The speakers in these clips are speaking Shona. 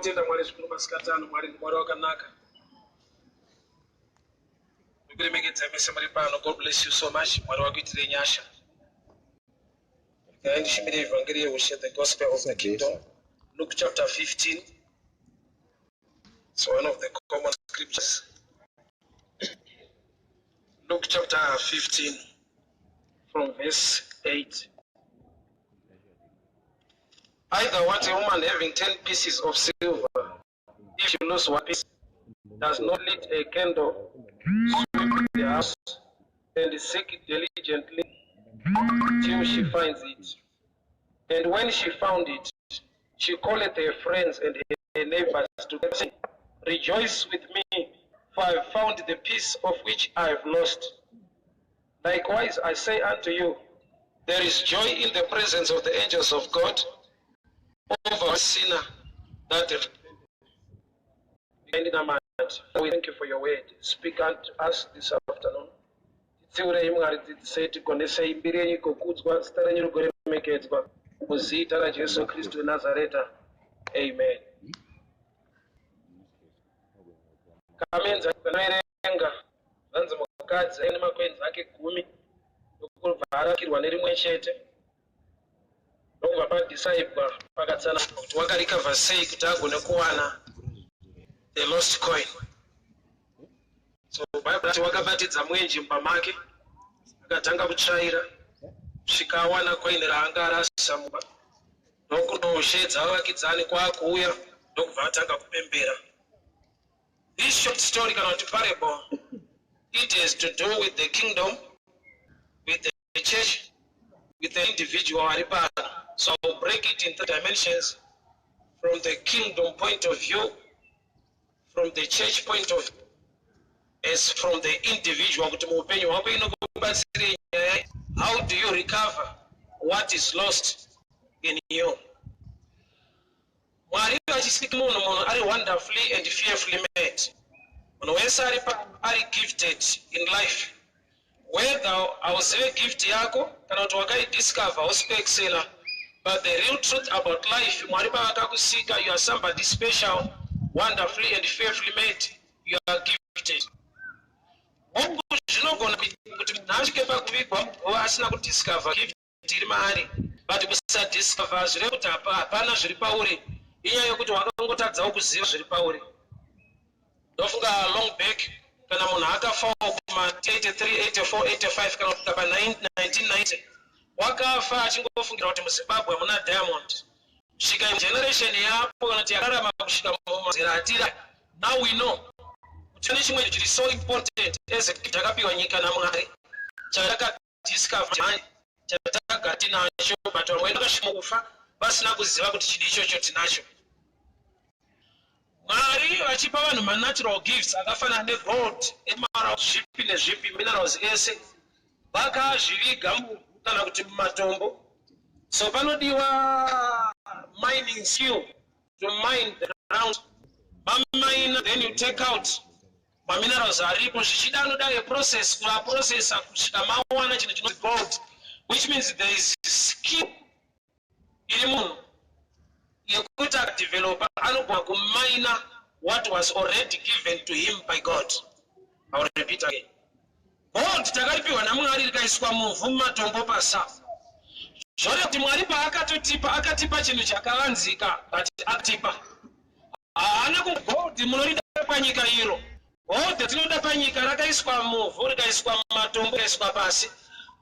kutenda Mwari zvikuru masikatano. Mwari Mwari wakanaka. God bless you so much. Mwari wakuitire nyasha. And shimire Evangelist will share the gospel of the kingdom. Luke chapter 15. It's one of the common scriptures. Luke chapter 15 from verse 8. Either what a woman having 10 pieces of silver, if you lose one piece, does not lit a candle, sweep the house, and seek it diligently till she finds it. And when she found it, she calleth her friends and her neighbors together, saying, Rejoice with me, for I have found the piece of which I have lost. Likewise, I say unto you, there is joy in the presence of the angels of God over a sinner that we thank you for your word. Speak unto us this afternoon. Jesus Christ of Nazareth. Amen. Kamenza kunaerenga zanzi mukadzi ane makwenzi ake 10 nokuvharakirwa nerimwe chete ndokubva padisciple pakatsana kuti wakarikavha sei kuti agone kuwana the lost coin. So Bible ati wakabatidza mwenje mumba make akatanga kutsvaira kusvika awana coin raanga arasa mumba ndokunoshedza vavakidzani kwaakuuya ndokubva atanga kupembera. This short story cannot parable. It has to do with the kingdom, with the church, with the individual. So I'll break it into dimensions from the kingdom point of view, from the church point of view, as from the individual. How do you recover what is lost in you? Mwari vachisika munhu ari wonderfully and fearfully made. Munhu wese ari gifted in life. Whether auzive gift yako kana kuti wakaidiscover usikuexcela, but the real truth about life, Mwari pavakakusika, you are somebody special, wonderfully and fearfully made. You are gifted. Zvinogona kuti nasvike pakuvigwa asina kudiscover gift iri maari, but kusadiscover zviri kuti hapana zviri pauri. Inyaya yokuti wakangotadzawo kuziva zviri pauri. Ndofunga long back kana munhu akafawo kuma 83, 84, 85 kana kusvika pa 1990 wakafa achingofungira kuti muZimbabwe muna diamond. Svika generation yapo kana kuti yakararama kusvika mumazera atira. Now we know kuti pane chimwe chiri so important as a gift akapiwa nyika naMwari chatakadiscover chatakagati nacho, but vamwe vakasvika kufa vasina kuziva kuti chidi ichocho tinacho. Mwari vachipa vanhu manatural gifts akafanana negold, emerald, zvipi nezvipi, minerals ese vakazviviga kana kuti mumatombo. So panodiwa mining skill to mine the ground. Mamine, then you take out minerals aripo zvichida anoda a process kulaprocessa kusvika mawana chinhu chinonzi gold, which means there is skill iri munhu yekuti akadevelopa anogona kumina what was already given to him by God. I will repeat again. Gold takaripiwa naMwari rikaiswa muvhu mumatombo pasa. Zvore kuti Mwari paakatotipa akatipa chinhu chakavanzika, but akatipa haana kugold munorida panyika iro. Gold tinoda panyika rakaiswa muvhu rikaiswa mumatombo rikaiswa pasi.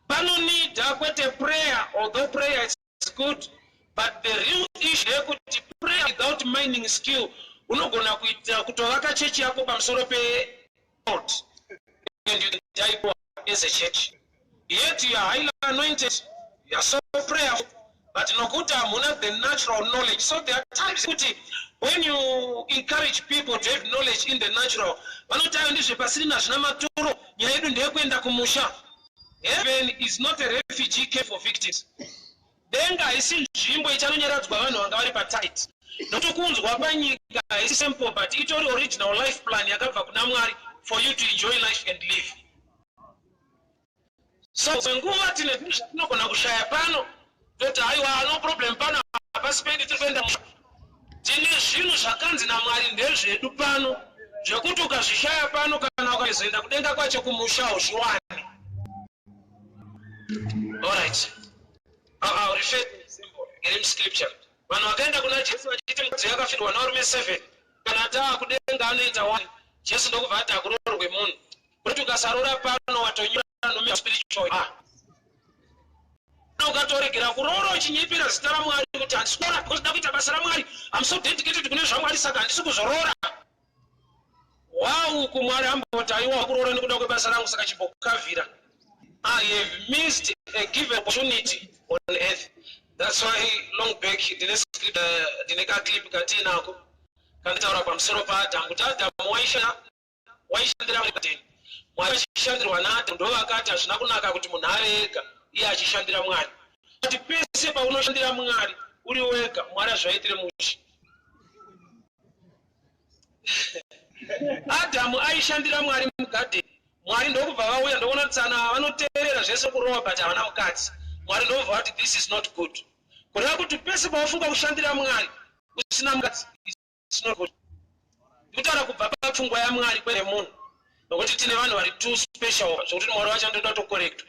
Panonida kwete prayer, although prayer is good, but the real issue is prayer without mining skill. Unogona kuita kutovaka chechi yako pamusoro pe God, and you can die poor as a church. Yet you are highly anointed, you are so prayerful, but nokuta hamuna the natural knowledge. So there are times when you encourage people to have knowledge in the natural, vanotanga ndizvepasirina zvina maturo, nyaya yedu ndeyekuenda kumusha. Heaven is not a refugee camp for victims. Denga haisi nzvimbo ichanonyaradzwa vanhu vanga vari patight. Notokunzwa panyika haisi simple, but itori original life plan yakabva kuna Mwari for you to enjoy life and live. So nguva tine zvinhu zvatinogona kushaya pano, toti haiwa no problem pano hapasi pedu tiri kuenda musha. tine zvinhu zvakanzi naMwari ndezvedu pano zvekuti ukazvishaya pano kana ukazoenda kudenga kwacho kumusha uzviwane. Alright. I'll refer to the symbol in scripture. Vanhu vakaenda kuna Jesu vachiti mukadzi yakafirwa narume 7 kana taa kudenga anoita 1. Jesu ndokubva ati akuroorwe munhu. Kuti ukasarora pano watonyura nome spiritual. Ukatoregera kuroora uchinyepera zita raMwari kuti handisora because ndakuita basa raMwari. I'm so dedicated kune zvaMwari saka handisi kuzoroora. Wow, kumwari amboti aiwa kuroora nekuda kwebasa rangu saka chimbokukavhira. I have missed a given opportunity on earth. That's why long back ndine clip katinako kanditaura pamusoro paAdhamu kuti Adhamu waishandira Mwari. Mwari achishandirwa naAdhamu ndo vakati hazvina kunaka kuti munhu ave ega iye achishandira Mwari. Kuti pese paunoshandira Mwari uri wega Mwari hazvaitire mushi. Adhamu aishandira Mwari mugadheni. Mwari ndokubva vauya ndokuona tsana vanoteerera zvese kurowa but havana mukadzi. Mwari ndokubva vati this is not good. Kureva kuti pese paufunga kushandira Mwari usina mukadzi it's not good. Ndikutaura kubva papfungwa yaMwari kwete munhu. Nokuti tine vanhu vari too special zvokuti Mwari wacho ndoda tokorektwa.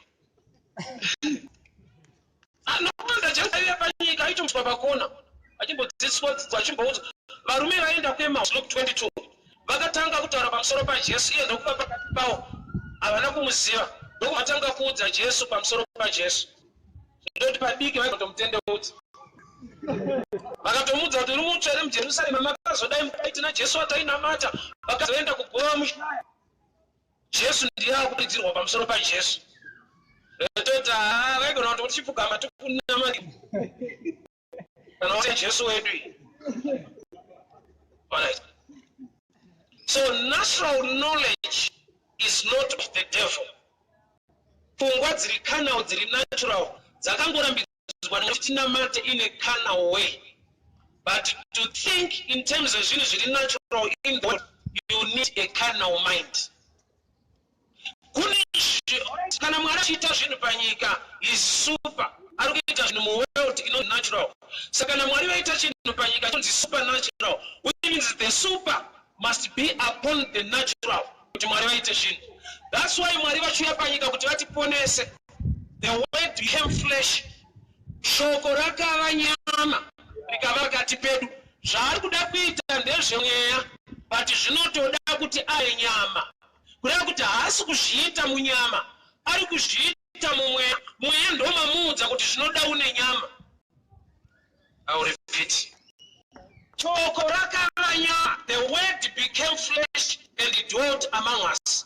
Anokonza Jesu aiya panyika aitomuswa pakona achimbodzidziswa achimboudzwa varume vaenda kuEmaus Luke 22 vakatanga kutaura pamusoro paJesu iye ndokuva pakati pavo havana kumuziva ndokuvatanga kuudza Jesu pamusoro paJesu ndoti padiki vaitomutendeudza vakatomuudza kuti uri mutsvere muJerusarema makazodai mukaiti naJesu watainamata vakazoenda kugova mushaya. Jesu ndiye akudidzirwa pamusoro paJesu. Tota vaigona kuti tichipfugama tikunamata kana wati Jesu wedu. Alright. So natural knowledge is not of the devil. Pfungwa dziri carnal dziri natural dzakangorambidzwa nokuti tinamate in a carnal way. But to think in terms of zvinhu zviri natural in God, you need a carnal mind. Kana Mwari achiita zvinhu panyika is super. Ari kuita zvinhu muworld inonzi natural. Saka kana Mwari vaita chinhu panyika chinonzi supernatural, which means the super must be upon the natural kuti Mwari vaite chinhu. That's why Mwari vachiuya panyika kuti vatiponese. The word became flesh. Shoko rakava nyama rikava pakati pedu. Zvaari kuda kuita ndezvemweya but zvinotoda kuti ave nyama. Kureva kuti haasi kuzviita munyama, ari kuzviita mumweya. Mweya ndomamuudza kuti zvinoda une nyama. I will repeat. Shoko rakava nyama, the word became flesh and dwelt among us.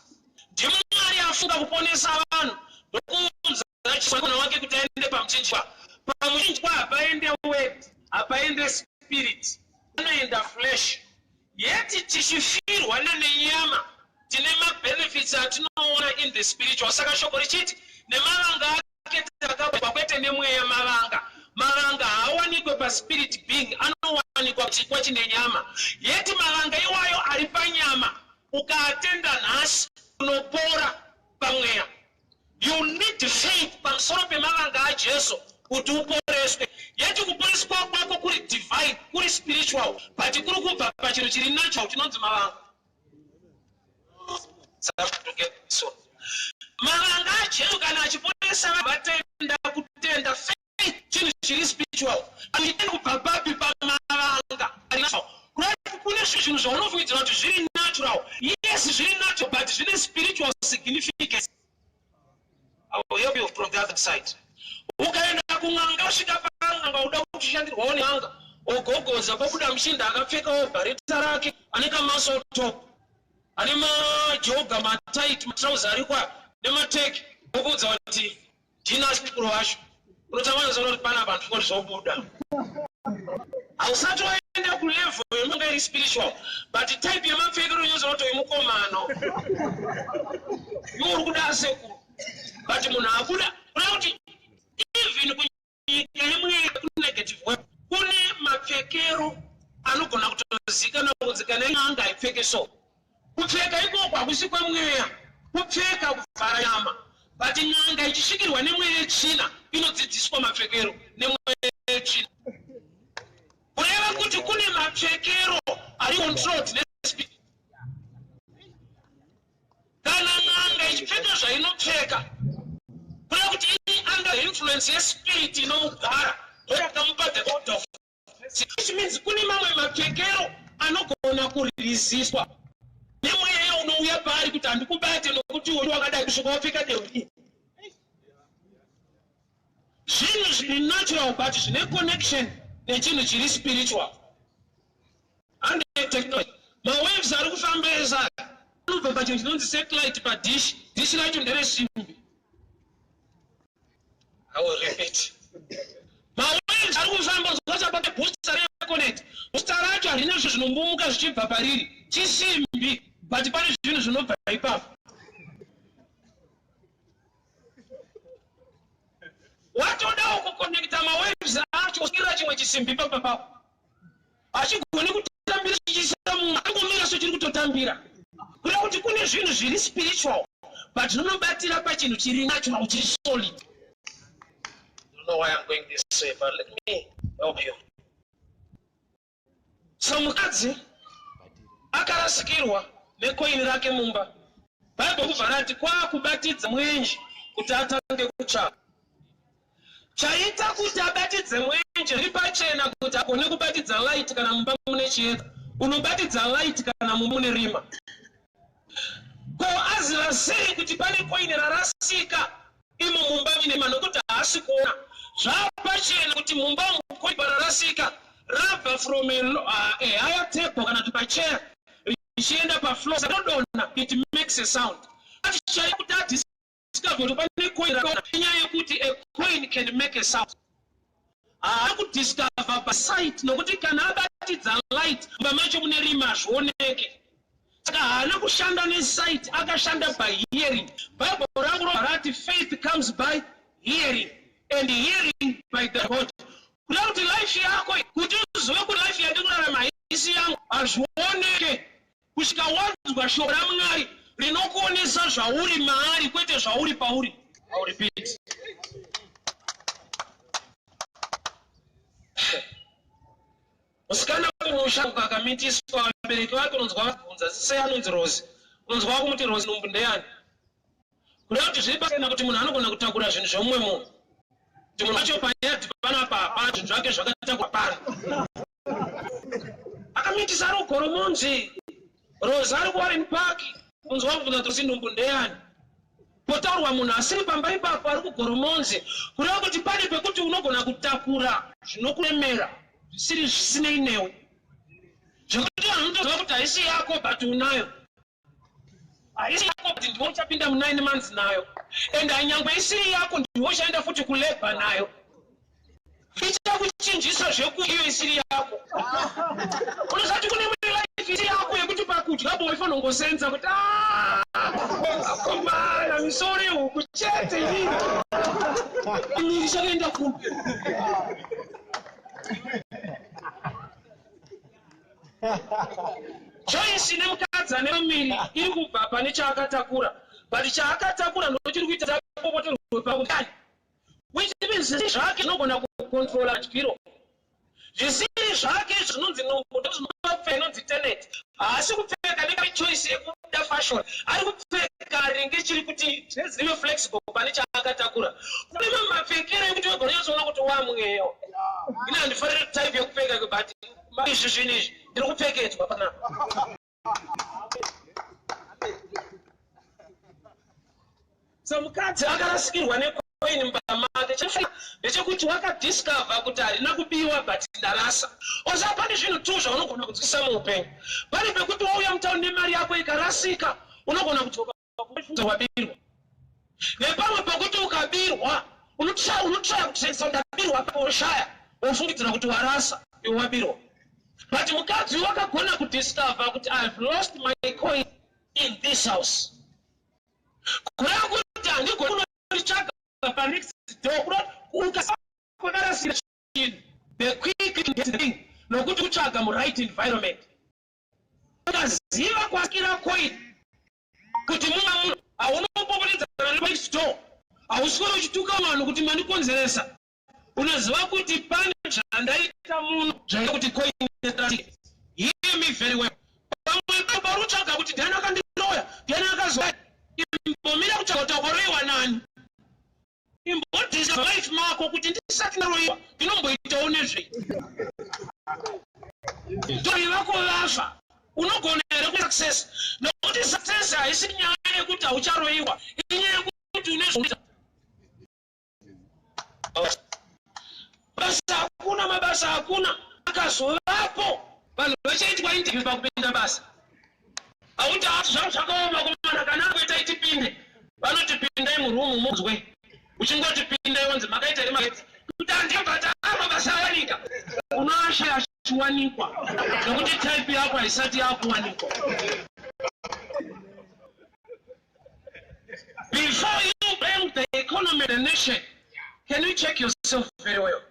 Ndimo Mwari afunga kuponesa vanhu ndokuudza mwanakomana wake kuti aende pamuchinjikwa. Pamuchinjikwa hapaende word, hapaende spirit, anoenda flesh. Yeti tichifirwa nenyama tine mabenefits atinoona in the spiritual. Saka shoko richiti nemavanga ake takabva kwete nemweya mavanga haawanikwe paspirit being, anowanikwa chikwa chine nyama. Yeti mavanga iwayo ari panyama ukaatenda nhasi unopora pamweya. You need faith pamusoro pemavanga aJesu kuti uporeswe. Yeti kuporeswa kwako kuri divine, kuri spiritual, but kuri kubva pachinhu chiri natural chinonzi mavanga. So mavanga aJesu kana achiponesa vatenda kutenda faith chinhu chiri spiritual anoita kubva papi pamavanga. Kune zvinhu zvaunofungidzira kuti zviri natural, yes zviri natural but zvine spiritual significance. I will help you from the other side. Ukaenda kun'anga usvika pan'anga uda kuchishandirwawo ne'anga ogogodza pobuda mushinda akapfekawo bhareta rake ane kamaso top ane majoga mataiti matrauza arikwa nemateki okuudza kuti ndina chikuru wacho unotamanazana kuti pana vantu kuti zvobuda. Hausati waenda kulevel yemunga iri spiritual but type yemapfekero inonzi kuti imukomano iwo uri kuda sekuru but munhu akuda kuda kuti even kunyika yemwe kunegative way kune mapfekero anogona kutozikana kunzikana n'anga aipfeke so. Kupfeka ikoko hakusi kwemweya, kupfeka kuvhara nyama. But n'anga ichisvikirwa nemweya yetsvina inodzidziswa mapfekero nemweya yetsvina. Kureva kuti kune mapfekero ari controlled nespirit. Kana n'anga ichipfeka zvainopfeka kuda kuti ini under influence yespirit inomugara ndoyakamupa the order of, which means kune mamwe mapfekero anogona kuresistwa nemweya unouya paari kuti handikubate nokuti uri wakadai kusvika wapfeka deuri. Zvinhu zviri natural but zvine connection nechinhu chiri spiritual. And technology mawaves ari kufambesa anobva pachinhu chinonzi satellite padish, dishi racho nderesimbi. I will repeat. Mawaves ari kufamba zvakachapata booster reconnect. Booster racho harina zvinhu zvinombomuka zvichibva pariri, chisimbi, but pane zvinhu zvinobva ipapo. Watodawo kuconnecta mawaves acho kusvikira chimwe chisimbi papapo. Achigoni kutambira chichisa munhu angomira so chiri kutotambira. Kuda kuti kune zvinhu zviri spiritual but zvinobatira pachinhu chiri natural chiri solid. I don't know why I'm going this way, but let me help you. So mukadzi akarasikirwa nekoini rake mumba. Bible kubva rati kwakubatidza mwenje kuti atange kutsvaka. Chaita kuti abatidze mwenje ripachena kuti agone kubatidza light kana mumba mune chiedza. Unobatidza light kana mumba mune rima. Ko aziva sei kuti pane koini rarasika imo mumba mine rima nokuti haasi kuona. Zvapachena kuti mumba mukoini rarasika rabva from a higher table kana kuti pachair richienda pafloor sakadona, it makes a sound. Achishaya kuti adiscover kuti pane coin rakona inyaya yekuti a coin can make a sound. Akudiscover pasight nokuti kana abatidza light mumba macho mune rima zvioneke. Saka haana kushanda nesight, akashanda by hearing. Bible rangu rati faith comes by hearing and hearing by the word. Kuda kuti life yako kuti uzive kuti life yandikurarama isi yangu hazvioneke kusvika wanzwa shoko raMwari rinokuonesa zvauri maari kwete zvauri pauri. I will repeat. Musikana kumushango akamitiswa vabereki vake unonzwa vabvunza sei anonzi Rozi. Unonzwa vakumuti Rozi numbu ndeyani. Kuda kuti zviri pasina kuti munhu anogona kutakura zvinhu zvomumwe munhu. Kuti munhu wacho panyadhibana papa zvinhu zvake zvakatakwa pari. Akamitisa ari kugoromonzi. Rozi ari kuWarren Park. Unonzwa vakubvunza kuti Rozi numbu ndeyani. Potaurwa munhu asiri pamba ipapo ari kugoromonzi. Kuda kuti pane pekuti unogona kutakura zvinokuremera. Zvisiri zvisinei newe. Zvekuti anotoziva kuti haisi yako but unayo. Haisi yako but ndiwe uchapinda mu9 months nayo. And anyangwe isiri yako ndiwe uchaenda futi kuleba nayo. Ichakuchinjisa zvekuti iyo isiri yako. Unozati kune life isiri yako yekuti pakudya boyfriend ungosenza kuti akomana misori huku chete ini. Ini chakaenda kupi. Joyce nemukadzi ane mumiri iri kubva pane chaakatakura, but chaakatakura ndochiri kuita popoterwe pakudai. Which means zvisiri zvake zvinogona kukontrola dyiro. Zvisiri zvake zvinonzi nombo zvinopfeka inonzi tenet. Haasi kupfeka nekachoice yekuda fashion. Ari kupfeka ringe chiri kuti zive flexible pane chaakatakura. Kune mapfekero ekuti wagona kuzoona kuti wamweyo. Ina handifaniri type yekupfeka but izvi zvinizvi ndiri kupfekedzwa panapa. So mukadzi akarasikirwa nekoini mumba make ndechekuti wakadiscover kuti harina kubiwa but ndarasa. Oza pane zvinhu tu zvaunogona kudzikisa muupenyu. Pane pekuti wauya mutaundi nemari yako ikarasika unogona kutoka wabirwa. Nepamwe pekuti ukabirwa unotsvaka kuti ndabirwa pakushaya wofungidzira kuti warasa iwe wabirwa. But mukadzi wakagona kudiscover kuti I've lost my coin in this house. Kuda kuti handigoni kundotsvaga panext door ukasakarasira chinhu the quick get the thing nokuti kutsvaga mu-right environment. Ukaziva kwakira coin kuti mumwe munhu haunombopopotedzana nenext door, hauswera uchituka vanhu kuti mandikonzeresa. Unoziva kuti pane zvandaita munhu zvaita kuti coin Hear me very well. Baruchaka kuti Diana kandiroya, Diana kazoya. Imbomira kuchakotokoriwa nani. Imbotisa life mako kuti ndisati naroiwa. Inomboita onezve. Tori vako lafa. Unogonera ku success. Nokuti success haisi nyaya yekuti haucharoiwa. Inyaya yekuti unezvoita. Basa hakuna, mabasa hakuna. Akazovapo. Vanhu vachaitwa interview pakupinda basa. Auti hatu zvakaoma kumana kana kuita itipinde. Vanotipindai murumu munzwe. Uchingotipindai wanzi makaita remagetsi. Kuti andibata mabasa awanika. Unoasha achiwanikwa. Nokuti type yako haisati yakuwanikwa. Before you blame the economy of the nation, can you check yourself very well?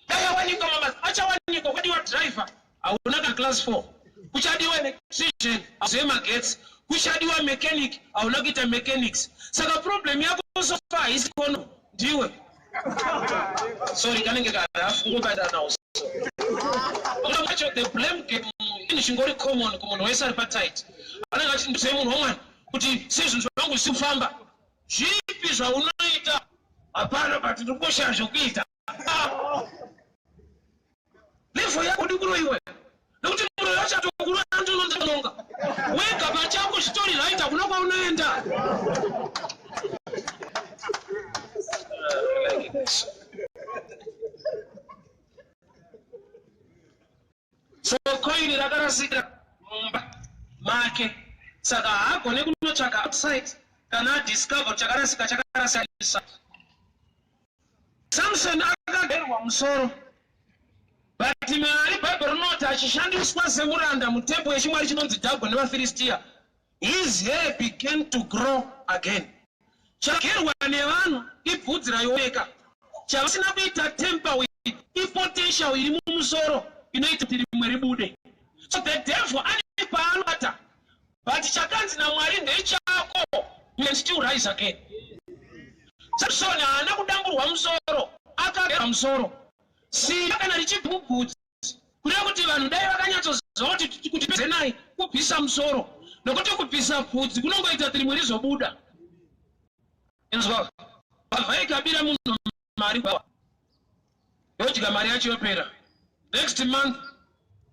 Ayawanikwa mabasa. Achawanikwa kwadiwa driver. Aunaka class 4. Kuchadiwa electrician, azema gets. Kuchadiwa mechanic, aunakita mechanics. Saka problem yako so far is kono. Diwe. Sorry, kanenge kada. Ngo bada now. The blame game in shingori common wesa repatite. Ananga chinduse munhu omwana kuti sezvinhu zvangu sifamba. Zvipi zvaunoita? Hapana but ndikosha zvokuita. Levo yako ndikuroiwe. Nokuti muroyo wachatokura ndononga. Wega pachako story right akuna kwaunoenda. So coin rakarasika mumba make. Saka hagone kunotsvaka outside kana discover chakarasika inside. Samson akagerwa musoro. But Mary Bible not achishandiswa semuranda mutembo yechimwari chinonzi Dagon nevaFilistia. His hair began to grow again. Chagerwa nevanhu ibvudzi raioneka. Chavasina kuita temper with potential iri mumusoro inoita kuti rimwe ribude. So the devil ane paanobata. But chakanzi naMwari ndechako, you can still rise again. Samson haana kudamburwa musoro, akagerwa musoro. Si kana richibvubvudzi kuda kuti vanhu dai vakanyatsoziva kuti pedze naye kubvisa musoro nokuti kubvisa bvudzi kunongoita kuti rimwe rizobuda. Inzwa vhaikabira munhu mari kwawa yodya mari yacho yopera. Next month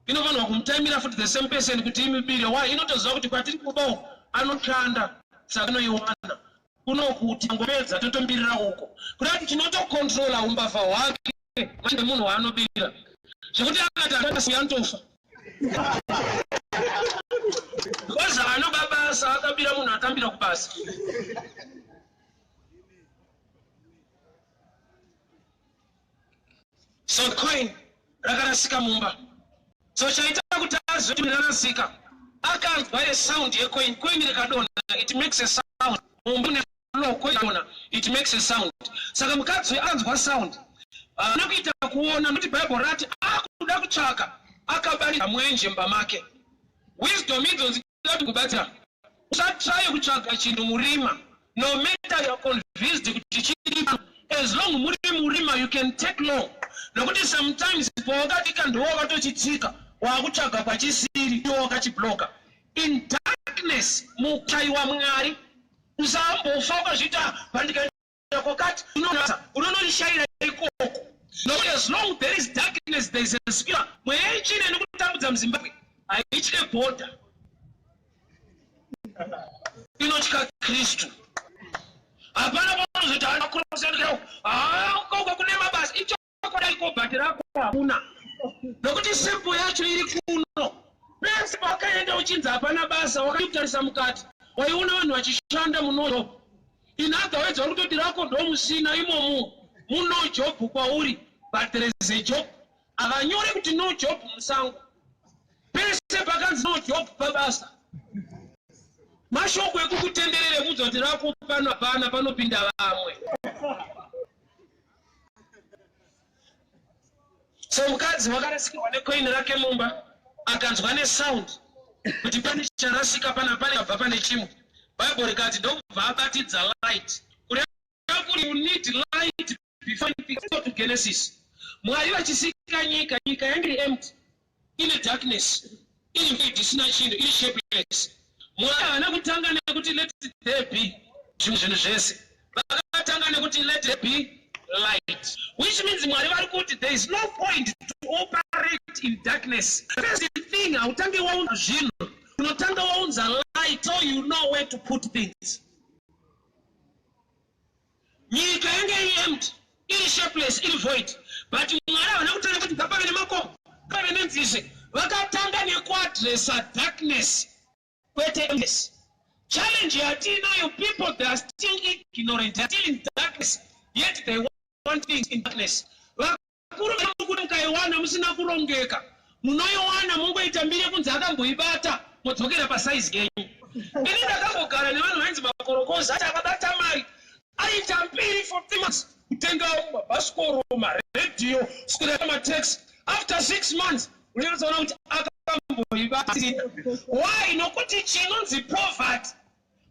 inofanirwa kumutamira futi the same person kuti imibire. Why? Inotoziva kuti kwatiri kubawo anoshanda saka inoiwana kunokuti angopedza totombirira uko kudati chinotokontrola umbavha hwake manje munhu waanobira zvekuti akati akasiyantofa because anobabasa akabira munhu atambira kubasa. So coin rakarasika mumba. So chaita kuti azoti rakarasika akanzwa sound yecoin. Coin rikadona, it makes a sound. Mumba no coin dona, it makes a sound. Saka mukadzi anzwa sound. Nokuita kuona kuti Bible rati akuda kutsvaka akabarira mwenje mba make. Wisdom idzozi kuti kubatira. Usatry kutsvaka chinhu murima. No matter you're convinced kuti chirima, as long muri murima you can take long. Nokuti sometimes pokatika ndoka tochitika wakutsvaga pachisiri ndoka chibloka. In darkness mukaiwa Mwari usambofa ukazvita pandikaenda kokati unonorishaira ikoko. No, as long there is darkness, there is a spirit. Mwenchine nokutambudza muZimbabwe haichine border. Inotya Kristu. Hapana vanozoti anakurosandikao. Koko kune mabasa. Icho kodai kobhati rako hakuna. Nokuti sempo yacho iri kuno. Pese pakaenda uchinzi hapana basa wakatarisa mukati. Waiona vanhu vachishanda muno. In other words, warutoti rako ndomusina imomo. No job kwauri, but there is a job. Akanyore kuti no job musango. Pese pakanzi no job pabasa. Mashoko ekukutenderere kudzoti rako pano hapana panopinda vamwe. So mukadzi wakarasikirwa necoin rake mumba akanzwa nesound kuti pane charasika panabva pane chimwe. Bible rikati ndobva abatidza light. Kureva kuti you need light before you go to Genesis. Mwari vachisika nyika yange empty, in a darkness, in a disnation, in shapeless. Mwana kutanga nekuti let there be let there be light, which means there is no point to operate in darkness. That's the thing. Light, so you know where to put things. Nyika yange empty, in shapeless, in void. But darkness. Challenge you people, they are still ignorant, they are still in darkness, yet they want things in darkness. After 6 months, why no kuti poverty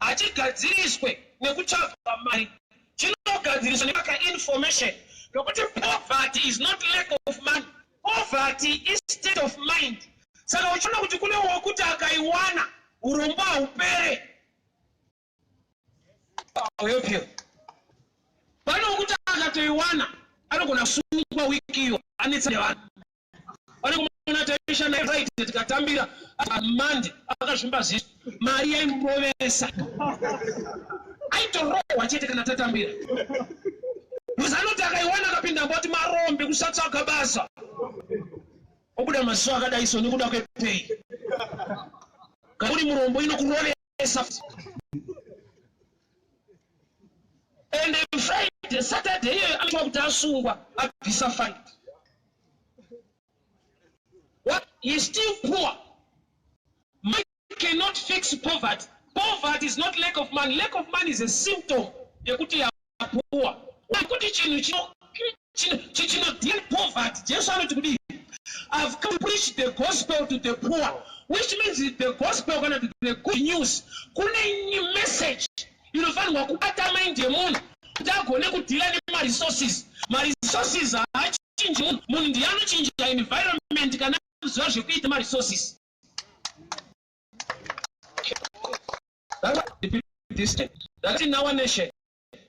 achigadzirishwe nekutsvaka mari chinogadziriswa nekutsvaka information nokuti poverty is not lack of money, poverty is state of mind. Saka uchiona kuti kune wokuti akaiwana urombo haupere. Pano wokuti akatoiwana anogona kusungwa wiki iyo anetsa nevanhu. Tikatambira mande akazvimba zisu mari yaimurovesa aitorohwa chete kana tatambira muzanoti akaiwana akapinda mboti marombe kusatsvaka basa obuda maziso akadai so nekuda kwepei kauri murombo inokurovesa. And Friday, Saturday anoitwa kuti asungwa abvisa fight. What? He's still poor. Money cannot fix poverty. Poverty is not lack of money. Lack of money is a symptom. Yekuti ya poor. Yekuti chino deal poverty. Jesus wanted to be. I've come to preach the gospel to the poor, which means the gospel gonna be the good news. Kune new message. You know, find wakupata mind demon. Utagone kudila ni ma resources. Ma resources are changing. Mundiano change the environment kana zvazvekuita ma resources. That in our nation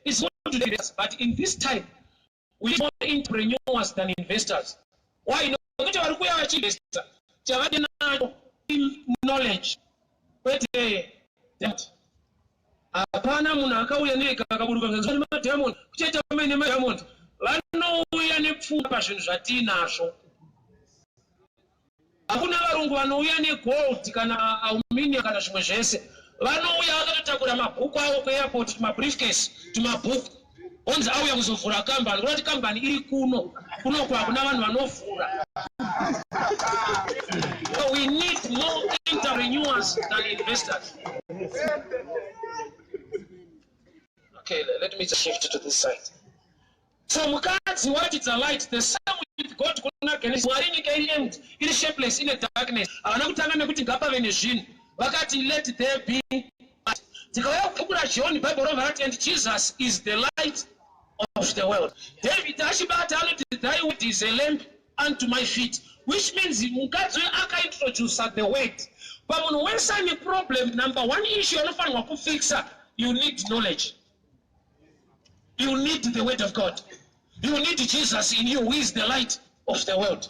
is not to do this, but in this time we need more entrepreneurs than investors. Why? No, because we are going to invest. Knowledge. But that. Apana munhu akauya nekakaburuka ngenzani mademon kucheta mene mademon vanouya nepfungwa pazvinhu zvatinazvo. Hakuna varungu vanouya negold kana aluminium kana zvimwe zvese. Vanouya vakatotakura mabhuku avo kuairport, mabriefcase, tumabhuku. Onzi auya kuzovhura kambani. Kunoti kambani iri kuno kwakuna vanhu vanovhura. So we need more entrepreneurs than investors. Okay, let me just shift to this side. So mukadzi what is a light, the same with God kunakeni mwari nyika iri empty, iri shapeless, ine darkness. Havana kutanga nekuti ngapave nezvinhu. Vakati let there be light. Tikauya kukura John Bible over and Jesus is the light of the world. David achibata anoti thy word is a lamp unto my feet, which means mukadzi akaintroduce the word. Pamunhu wese ane problem, number one issue anofanirwa kufixa, you need knowledge. You need the word of God. You need Jesus in you, who is the light of the world.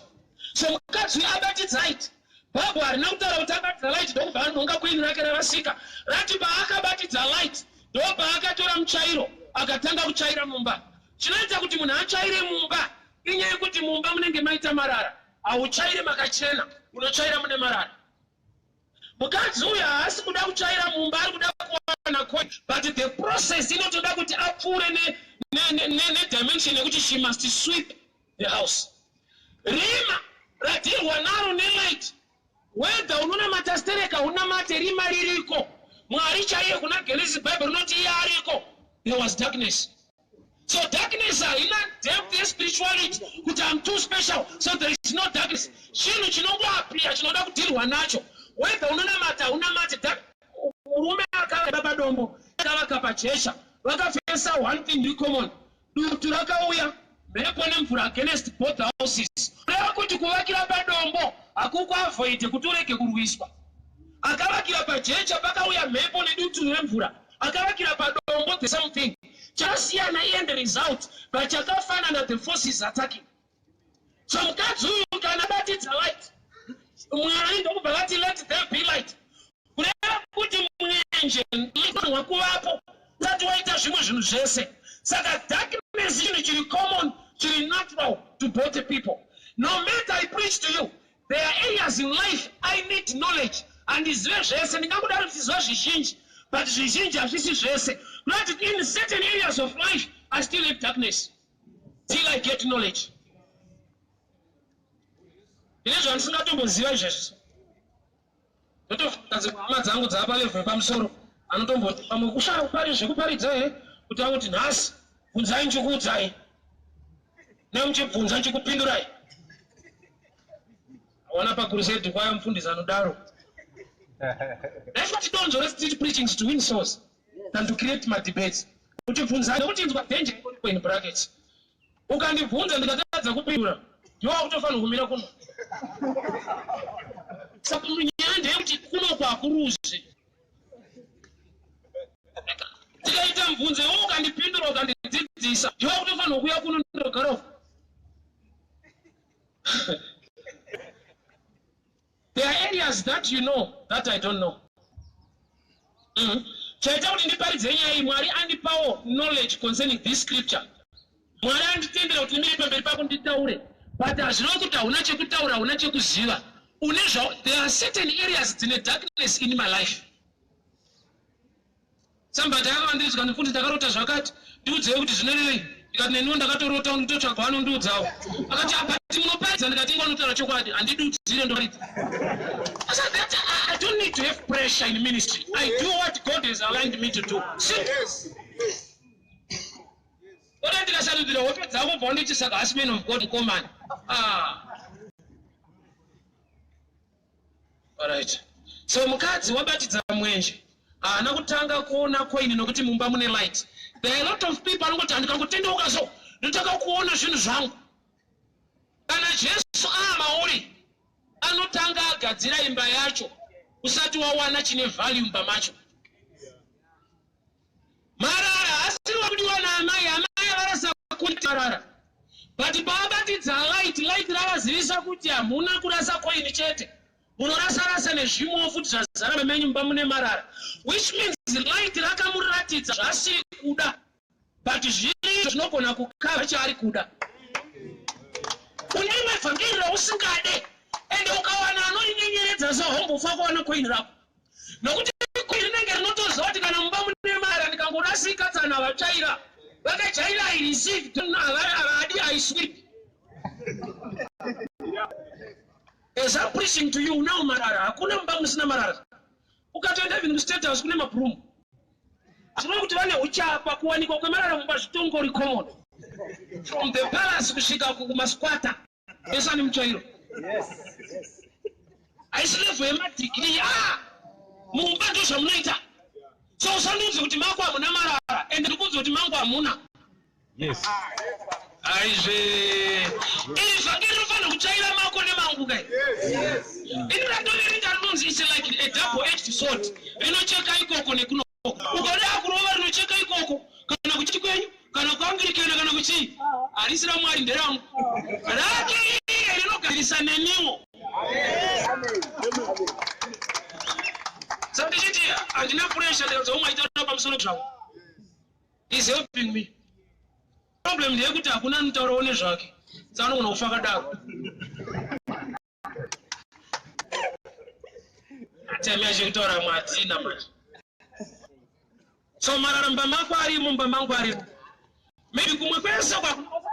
So mukadzi abati light. Bible harina kutaura kuti abati light ndokubva anonga queen rake ravasika. Rati paakabatidza light ndopaakatora muchairo akatanga kuchaira mumba. Chinoita kuti munhu achaire mumba inyaya yekuti mumba munenge maita marara. Hauchaire makachena, unochaira mune marara. Mukadzi uyu haasi kuda kuchaira mumba, ari kuda kuwana coin, but the process inotoda kuti apfuure ne-dimension yekuti she must sweep the house. Rima radirwa naro ne-light. Whether unonamata stereka unamate rima ririko. Mwari chaiye kuna Genesis Bible rinoti iye ariko. There was darkness. So darkness haina depth spirituality kuti I'm too special, so there is no darkness. Chinhu chinongoapia chinoda kudirwa nacho. Whether unonamata unamate murume akababa dombo akavaka pajesha vakafesa one thing in common. Dutu rakauya mepone mvura against both houses. Kureva kuti kuvakira padombo akuku avoid kuti urege kurwiswa. Akavakira pajecha pakauya mhepo nedutu remvura. Akavakira padombo the same thing. Chasiyana end result but chakafanana the forces attacking. So mukadzi uyu kana batidza light. Mwari ndokubva vati let there be light. Kureva kuti mwenje ndinofanirwa kuvapo usati waita zvimwe zvinhu zvese. Saka darkness chinhu chiri common, chiri natural to both people. No matter I preach to you, there are areas in life I need knowledge. And izve zvese ndingangodaro kuti zva zvizhinji, but zvizhinji hazvisi zvese. But in certain areas of life I still have darkness till I get knowledge. Ine zvandisingatomboziva izvezvo. Ndotofunga hama dzangu dzapa level yepamusoro anotomboti pamwe kushaya kupari zvekuparidza he kuti akuti nhasi bvunzai nchikuudzai nemuchibvunza nchikupindurai. Awana pakuruseti kwaya mufundisi anodaro. That's what you don't just teach preaching to win souls than to create my debates. Uchibvunza nekutinzwa danger in brackets. Ukandibvunza ndikatadza kupindura ndiwa kutofanira kumira kuno. Saka nyaya ndeyekuti kuno kwakuruzi. Tikaita mvunze ukandipindura ukandidzidzisa ndiwa kutofanira kuya kuno ndogara. There are areas that you know that I don't know. Chaita kuti ndiparidze nyaya iyi Mwari andipawo knowledge concerning this scripture. Mwari anditendera kuti ndimire pamberi pako nditaure. But hazvinoda kuti hauna chekutaura, hauna chekuziva. There are certain areas dzine darkness in my life. Somebody akavandiridzwa ndifundisi ndakarota zvakati ndiudzei kuti zvinorevei. Ndikati neniwo ndakatorota nditotsvaga vanondiudzawo. Akati apati munoparidza ndikati inganotaura chokwadi handidudzire ndoparidza. I don't need to have pressure in ministry. I do what God has aligned me to do. Yes. What I think the hope is our bondage is a husband of God command. Alright. So mukadzi wabatidza mwenje. Nakutanga kuona coin nokuti mumba mune light. There are a lot of people anongoti ndikangotendeuka so ndotaka kuona zvinhu zvangu. Kana Jesu mauri anotanga agadzira imba yacho usati wawana chine value mumba macho. Marara asiri wakudiwa naamai, amai varasa kuti marara. But pabatidza light ravazivisa kuti hamuna kurasa coin chete. Munorasa nezvimwe futi zvazara memenyu mumba mune marara. Which means light rakamuratidza zvasiri kuda. But zviri zvinogona kukava chaari kuda. Unyanya evhangeri usingade. Ende ukawana anorinyenyeredza sehombofa kuwana coin rako. Nokuti coin rinenge rinotoziva kuti kana mumba mune marara ndikangorasika tsana vachaira. Vakachaira I received havadi I sweep. As I'm preaching to you now marara, hakuna mumba musina marara. Ukatoenda even state house kune mabroom. Asina kuti vane uchapa kuwanikwa kwemarara mumba zvitongori common. From the palace kusvika kumasquatter. Esa ni muchairo. Yes. Aisilevu yemadigiri mumba ndo zvamunoita. So usandudze kuti mako hamuna marara ende ndikudze kuti mangu hamuna. Yes. Aizve ivhangeri rinofanira kuchaira mako nemangu kai. Yes. Ini radoveringa rinonzi it's like a double-edged sword. Rinocheka ikoko nekunoko. Ukada kurova rinocheka ikoko kana kuchiti kwenyu kana kuangirikana kana kuchii harisi raMwari nderangu. Rake rinogadzirisa neniwo. Saka ndichiti handina pressure ndikadzomaita pamusoro zvangu. He's helping me. Problem ndeyekuti hakuna anotaurawo nezvake. Saka anogona kufa akadaro. Time yachekutaura mwatina manje. So marara mumba mako arimo, mumba mangu arimo. Maybe kumwe kwese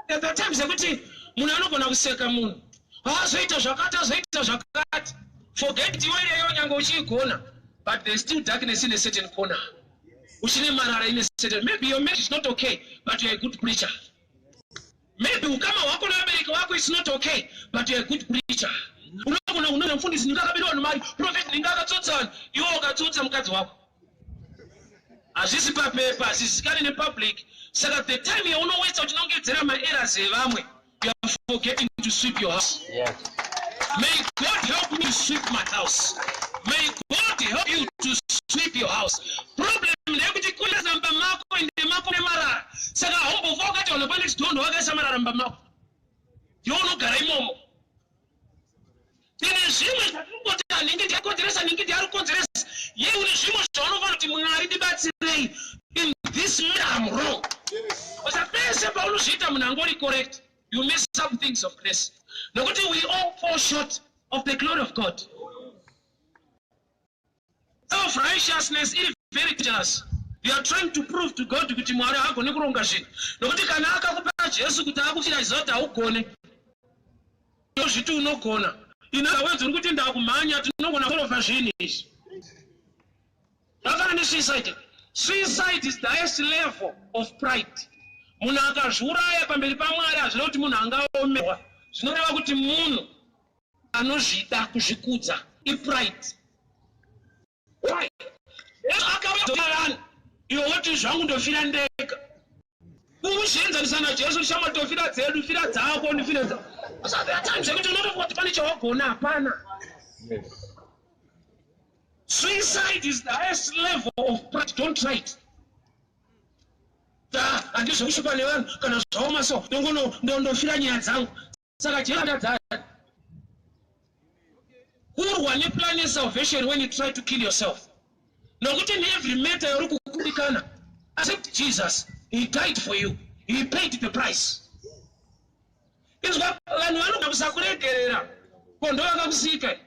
at the times ekuti munhu anogona kuseka munhu. Azoita zvakati. Forget iwe iyeyo nyange uchiigona. But there's still darkness in a certain corner. Uchine marara in a certain. Maybe your marriage is not okay, but you're a good preacher. Maybe ukama wako na America wako is not okay, but you're a good preacher. Unogona mfundisi ndingakabiriwa nomari, prophet ndingakatsotsa, iwe ukatsotsa mukadzi wako. Hazvisi papepa, hazvisikani nepublic, Saka the time you know wait out nongedzera maerrors evamwe, you are forgetting to sweep your house. Yes. May God help me to sweep my house. May God help you to sweep your house. Problem nekuti kuna zamba mako ende mako nemarara. Saka hombo vokati wanopanda chitondo wakaisa marara mba mako. Yonogara imomo. Tine zvimwe zvatirikoti aningi ndiyakonzeresa ningi ndiyarikonzeresa. Ye une zvimwe zvaunofana kuti Mwari ndibatsirei. In this matter I'm wrong. But pese paunozviita munhu angori correct. You miss some things of grace. Nokuti we all fall short of the glory of God. Self-righteousness is very dangerous. You are trying to prove to God kuti Mwari hagone kuronga zvinhu. Nokuti kana akakupa Jesu kuti akufira zoti haugone. Zviti unogona. Inaweza kuti ndakumhanya tinogona kurofa zvinhu izvi. Zvakana nesuicide. Suicide is the highest level of pride. Munhu akazviuraya pamberi paMwari hazvina kuti munhu angaomerwa. Zvinoreva kuti munhu anozvida kuzvikudza ipride. Why? Akauya iwe woti zvangu ndofira ndega. Kuzvienzanisa naJesu shamatofira dzedu, fira dzako ndifira dzako. So there are times that you know what pani chawagona hapana. Suicide is the highest level of pride. Don't try it. Andizvokushupa nevanhu kana zvaoma so ndondofira nyaya dzangu. Saka Jesu ndadzari. Kurwa neplan yesalvation when you try to kill yourself. Nokuti in every matter yori kukudikana. Accept Jesus. He died for you. He paid the price. Izwa vanhu vanogona kusakuregerera. Kondo vakakusika.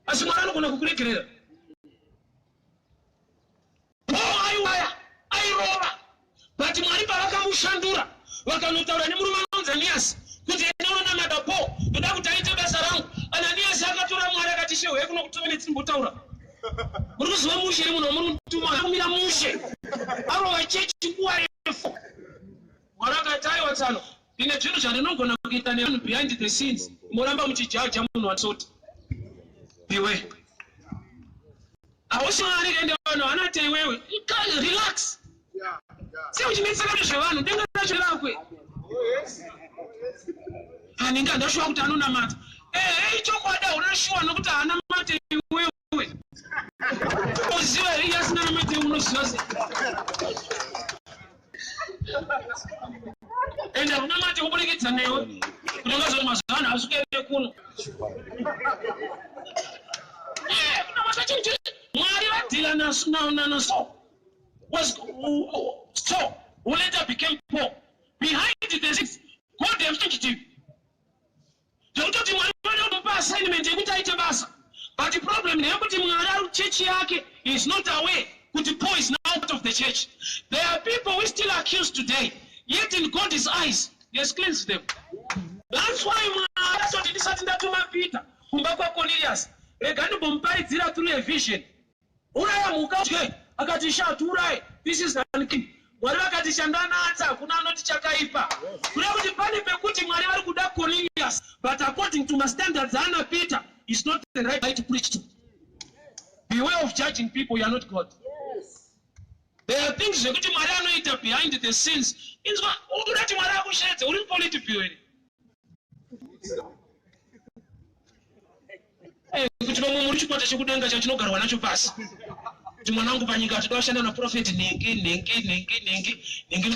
Asi Mwari anogona kukuregerera. Aiwaya, airova. But Mwari pavakamushandura, vakanotaura nemurume anonzi Ananiasi kuti enda unonamata Paul, ndoda kuti aite basa rangu. Ananiasi akatora Mwari akati shewe kuno kutomene timbotaura. Muri kuziva mushe munhu muri mutuma akumira mushe. Arova chechi nguva refu. Mwari akati aiwa tsano. Ine zvinhu zvandinogona kuita nevanhu behind the scenes. Moramba muchijaja munhu watsoti. Beware. Hausi Mwari ende vanhu vanoti iwewe. Relax. Se uchimetsaka nezvevanhu ndenga racho lakwe. Aninga ndashuwa kuti anonamata. Chokwada unashuwa nokuti haana mate iwewe. Uziva hii asina mate unoziva se. Ende unamate kuburikidza newe. Kutongazo mazana asukere kuno. Unamata chinhu. Mwari vadhila naso. Was so who later became poor. Behind the scenes, God have changed him. Jokutoti Mwari vanomupa assignment yekuti aite basa. But the problem is kuti Mwari ari church yake is not aware kuti Paul is now out of the church. There are people we still accused today, yet in God's eyes, he has cleansed them. That's why Mwari thought it is something that to Peter, kumba kwa Cornelius, regani bomparidzira through a vision. Uraya muka akati shaturai, this is the king. Mwari vakati shandanatsa kuna anoti chakaipa. Kuna kuti pane pekuti Mwari vari kuda Cornelius, but according to my standards Anna Peter is not the right guy to preach to. Beware of judging people, you are not God. Yes. There are things that Mwari anoita behind the scenes. Inzwa udurati Mwari akushedze uri political beware. Kuti vamwe muri chikwata chekudenga chachinogarwa nacho pasi. Kuti mwanangu panyika kuti washanda na prophet ningi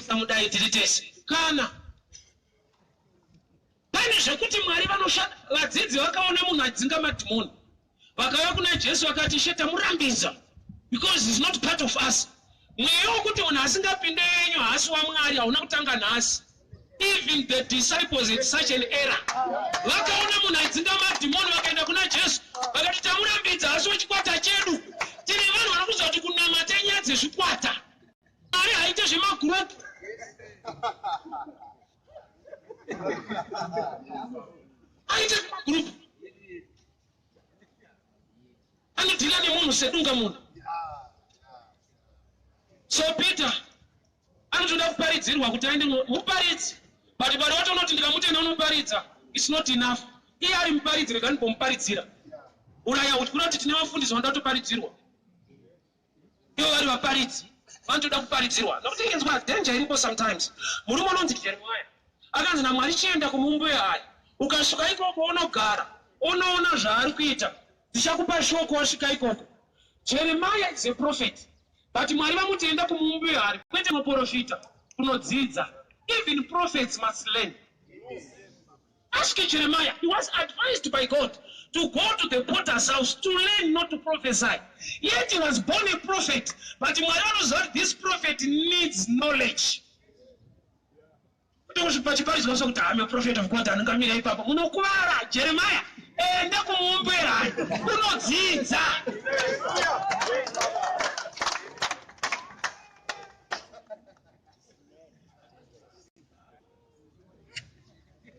samudai tiritese. Kana pane zvekuti Mwari vanoshanda vadzidzi vakaona munhu adzinga madhimoni. Vakauya kuna Jesu vakati sheta murambidza because he's not part of us. Mweyo wekuti munhu asingapinde yenyu haasi waMwari hauna kutanga nhasi. Even the disciples had such an error. Vakaona munhu adzinga madhimoni vakaenda kuna Jesu vakati tamurambidza haasi wechikwata chedu. Tiri vanhu vanokuziva kuti kunamata nyaya dzezvikwata. Mwari haite zvemagurupu. Haite zvemagurupu. Anodhila nemunhu sedunga munhu. So Peter anotoda kuparidzirwa kuti aende muparidzi. But pari watonoti ndikamutenda unoparidza, it's not enough. Iye ari muparidzi regani pomuparidzira. Uraya kuti kuna kuti tine vafundisi vanoda kutoparidzirwa. Ivo vari vaparidzi. vantoda kuparidzirwa nokuti inzwa danger iripo sometimes. Murume unonzi Jeremiah akanzi naMwari chienda kumumbuye hai ukasvika ikoko unogara unoona zvaari kuita ndichakupa shoko wasvika ikoko. Jeremiah is a prophet but Mwari vamuti enda kumumbuye hari kwete muprofita kunodzidza. Even prophets must learn. Ask Jeremiah, he was advised by God to go to the potter's house to learn not to prophesy. Yet he was born a prophet, but this prophet needs knowledge. I'm a prophet of God. Jeremiah,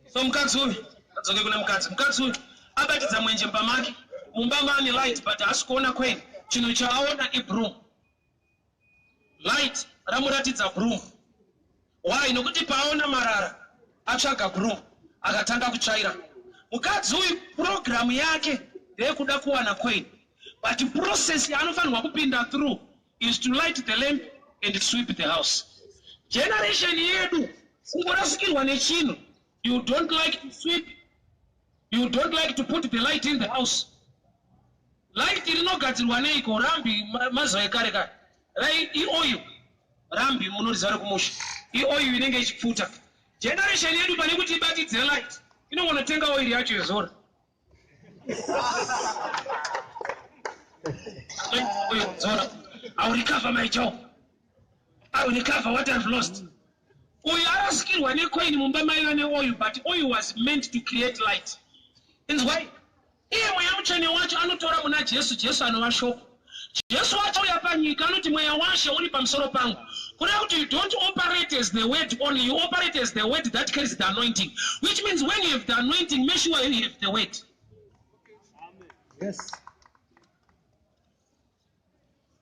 so mukadzi adzoke kune mukadzi uyu abatidza mwenje mpamake mumba mane light but haasi kuona kweni. Chinhu chaaona ibroom. Light ramuratidza broom. Why? Nokuti paaona marara atsvaga broom akatanga kutsvaira. Mukadzi uyu program yake ndeyekuda kuwana kweni, but process yaanofanirwa kupinda through is to light the lamp and sweep the house. Generation yedu kungorasikirwa nechinhu. You don't like to sweep. You don't like to put the light in the house. Light rinogadzirwa neiko rambi mazuva ekare kare. Ioil rambi munorizara kumusha. Ioil inenge ichipfuta. Generation yedu pane kuti ibatidze light inongonotenga oil yacho yezora. I will recover my job. I will recover what I've lost. Oil arasikirwa necoin mumba maiva neoil, but oil was meant to create light. That's why iye mweya mutsvene wacho anotora muna Jesu. Jesu anova shoko. Jesu wacho uya panyika anoti mweya washe uri pamusoro pangu. Kureva kuti you don't operate as the word only, you operate as the word that carries the anointing. Which means when you have the anointing, make sure you have the word. Yes.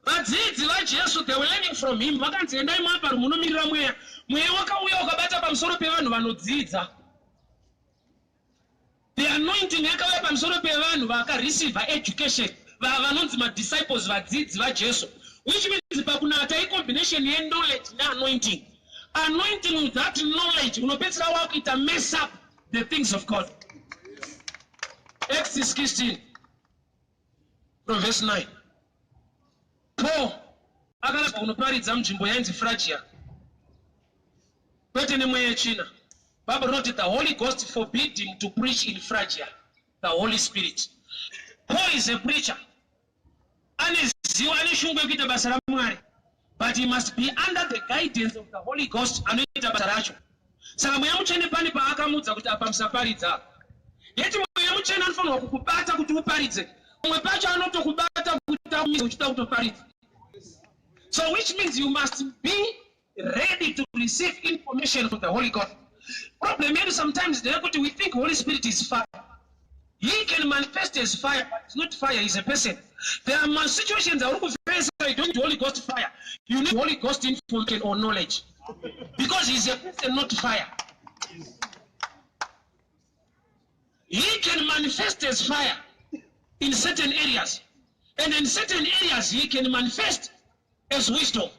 Vadzidzi vaJesu, they were learning from him. Vakanzi endai mapari munomirira mweya. Mweya wakauya ukabata pamusoro pevanhu vanodzidza. The anointing yakauya pamusoro pevanhu vakareceive education. Vanonzi madisciples vadzidzi vaJesu. Which means pakunata combination knowledge and anointing. Anointing with that knowledge unopedzera wakuita mess up the things of God. Acts 16 from verse 9. Paul akanaka kunoparidza munzvimbo yainzi Phrygia. Kwete nemweya yechina. Bible wrote the Holy Ghost forbid him to preach in Phrygia. The Holy Spirit. Paul is a preacher. Aneziwa aneshungu yekuita basa raMwari. But he must be under the guidance of the Holy Ghost anoita basa racho. Saka mweya mutsvene pane paakamudza kuti apa musaparidza. Yeti mweya mutsvene anofanirwa kukubata kuti uparidze. Umwe pacho anotokubata kuti uchida kutoparidza. So which means you must be ready to receive information from the Holy God. Problem is sometimes we think Holy Spirit is fire. He can manifest as fire, but it's not fire, he's a person. There are situations that you don't need Holy Ghost fire. You need Holy Ghost information or knowledge. Because he's a person, not fire. He can manifest as fire in certain areas. And in certain areas, he can manifest as wisdom.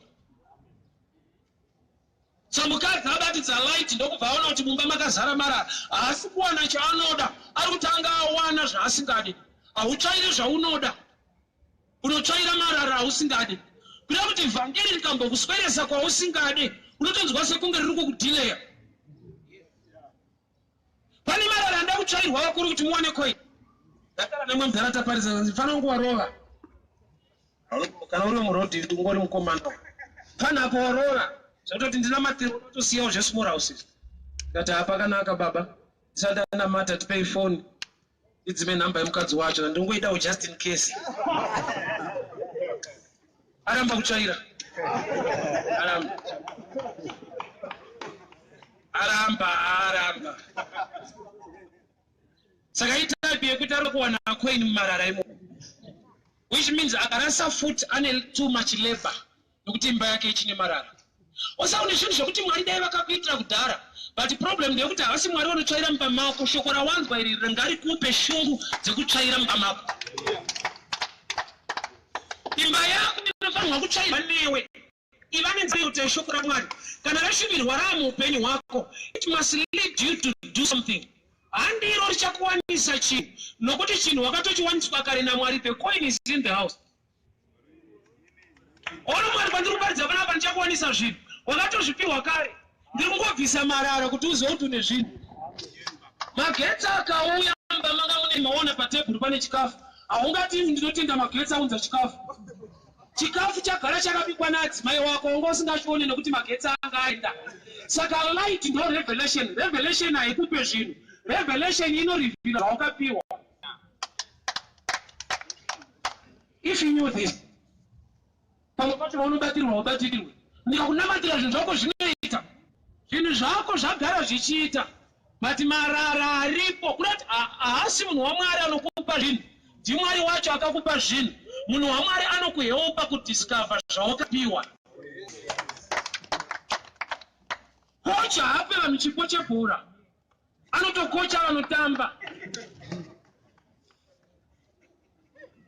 So mukadzi abatidza light ndokubva aona kuti mumba makazara marara. Haasi kuwana chaanoda, ari kutanga awana zvaasingadi. Hautsvairi zvaunoda, unotsvaira marara hausingadi. Kuda kuti vhangeri rikambokusweresa kwausingadi, unotonzwa sekunge riri kukudhileya. Pane marara anda kutsvairwa vakuru kuti muone koi. Ndakara nemwe mudhara taparidza ndifana kungowarova. Kana uri murodhi ungori mukomando. Pana apo warora. Zvakutoti ndina matero unotosiyawo zvesmall houses. Ngati apa kanaka baba. Ndisada mata tipei phone. Idzime namba yemukadzi wacho ndingoidawo just in case. Aramba kutsvaira. Aramba. Saka itapi yekuti ari kuwana coin mumarara imo. Which means akarasa foot ane too much labor. Nokuti imba yake ichine marara. Osaune zvinhu zvokuti Mwari dai vakakuitira kudhara. But problem ndeyekuti havasi Mwari vanotsvaira mumba mako. Shoko rawanzwa iri ringarikupe shungu dzekutsvaira mumba mako. Imba yako inofanirwa kutsvairwa newe. it must lead you to do something. And the coin is in the house. All of my bandrupas have an Japanese ship. Wakato shipiwa kare. Ndingo visa marara kutuzo utu nejini. Maketa kauya manga mune maona patebu pane chikafu. Aungati ndinotinda maketa unza chikafu. Chikafu chakara chakabikwa nati mai wako ngosingachione nekuti maketa angaenda. Saka light ndo revelation. Revelation haikupe zvinhu. Revelation inoreveal zvawakapiwa. If you knew this, pamwe unobatirwa ubatirwe. Ndikakunamatira zvinhu zvako zvinoita. Zvinhu zvako zvagara zvichiita. Mati marara aripo. Kurati haasi munhu waMwari anokupa zvinhu. Ndimwari wacho akakupa zvinhu. Munhu waMwari anokuhelpa kudiscover zvawakapiwa. Kocha hape vanhu chipo chebhora. Anotokocha vanotamba.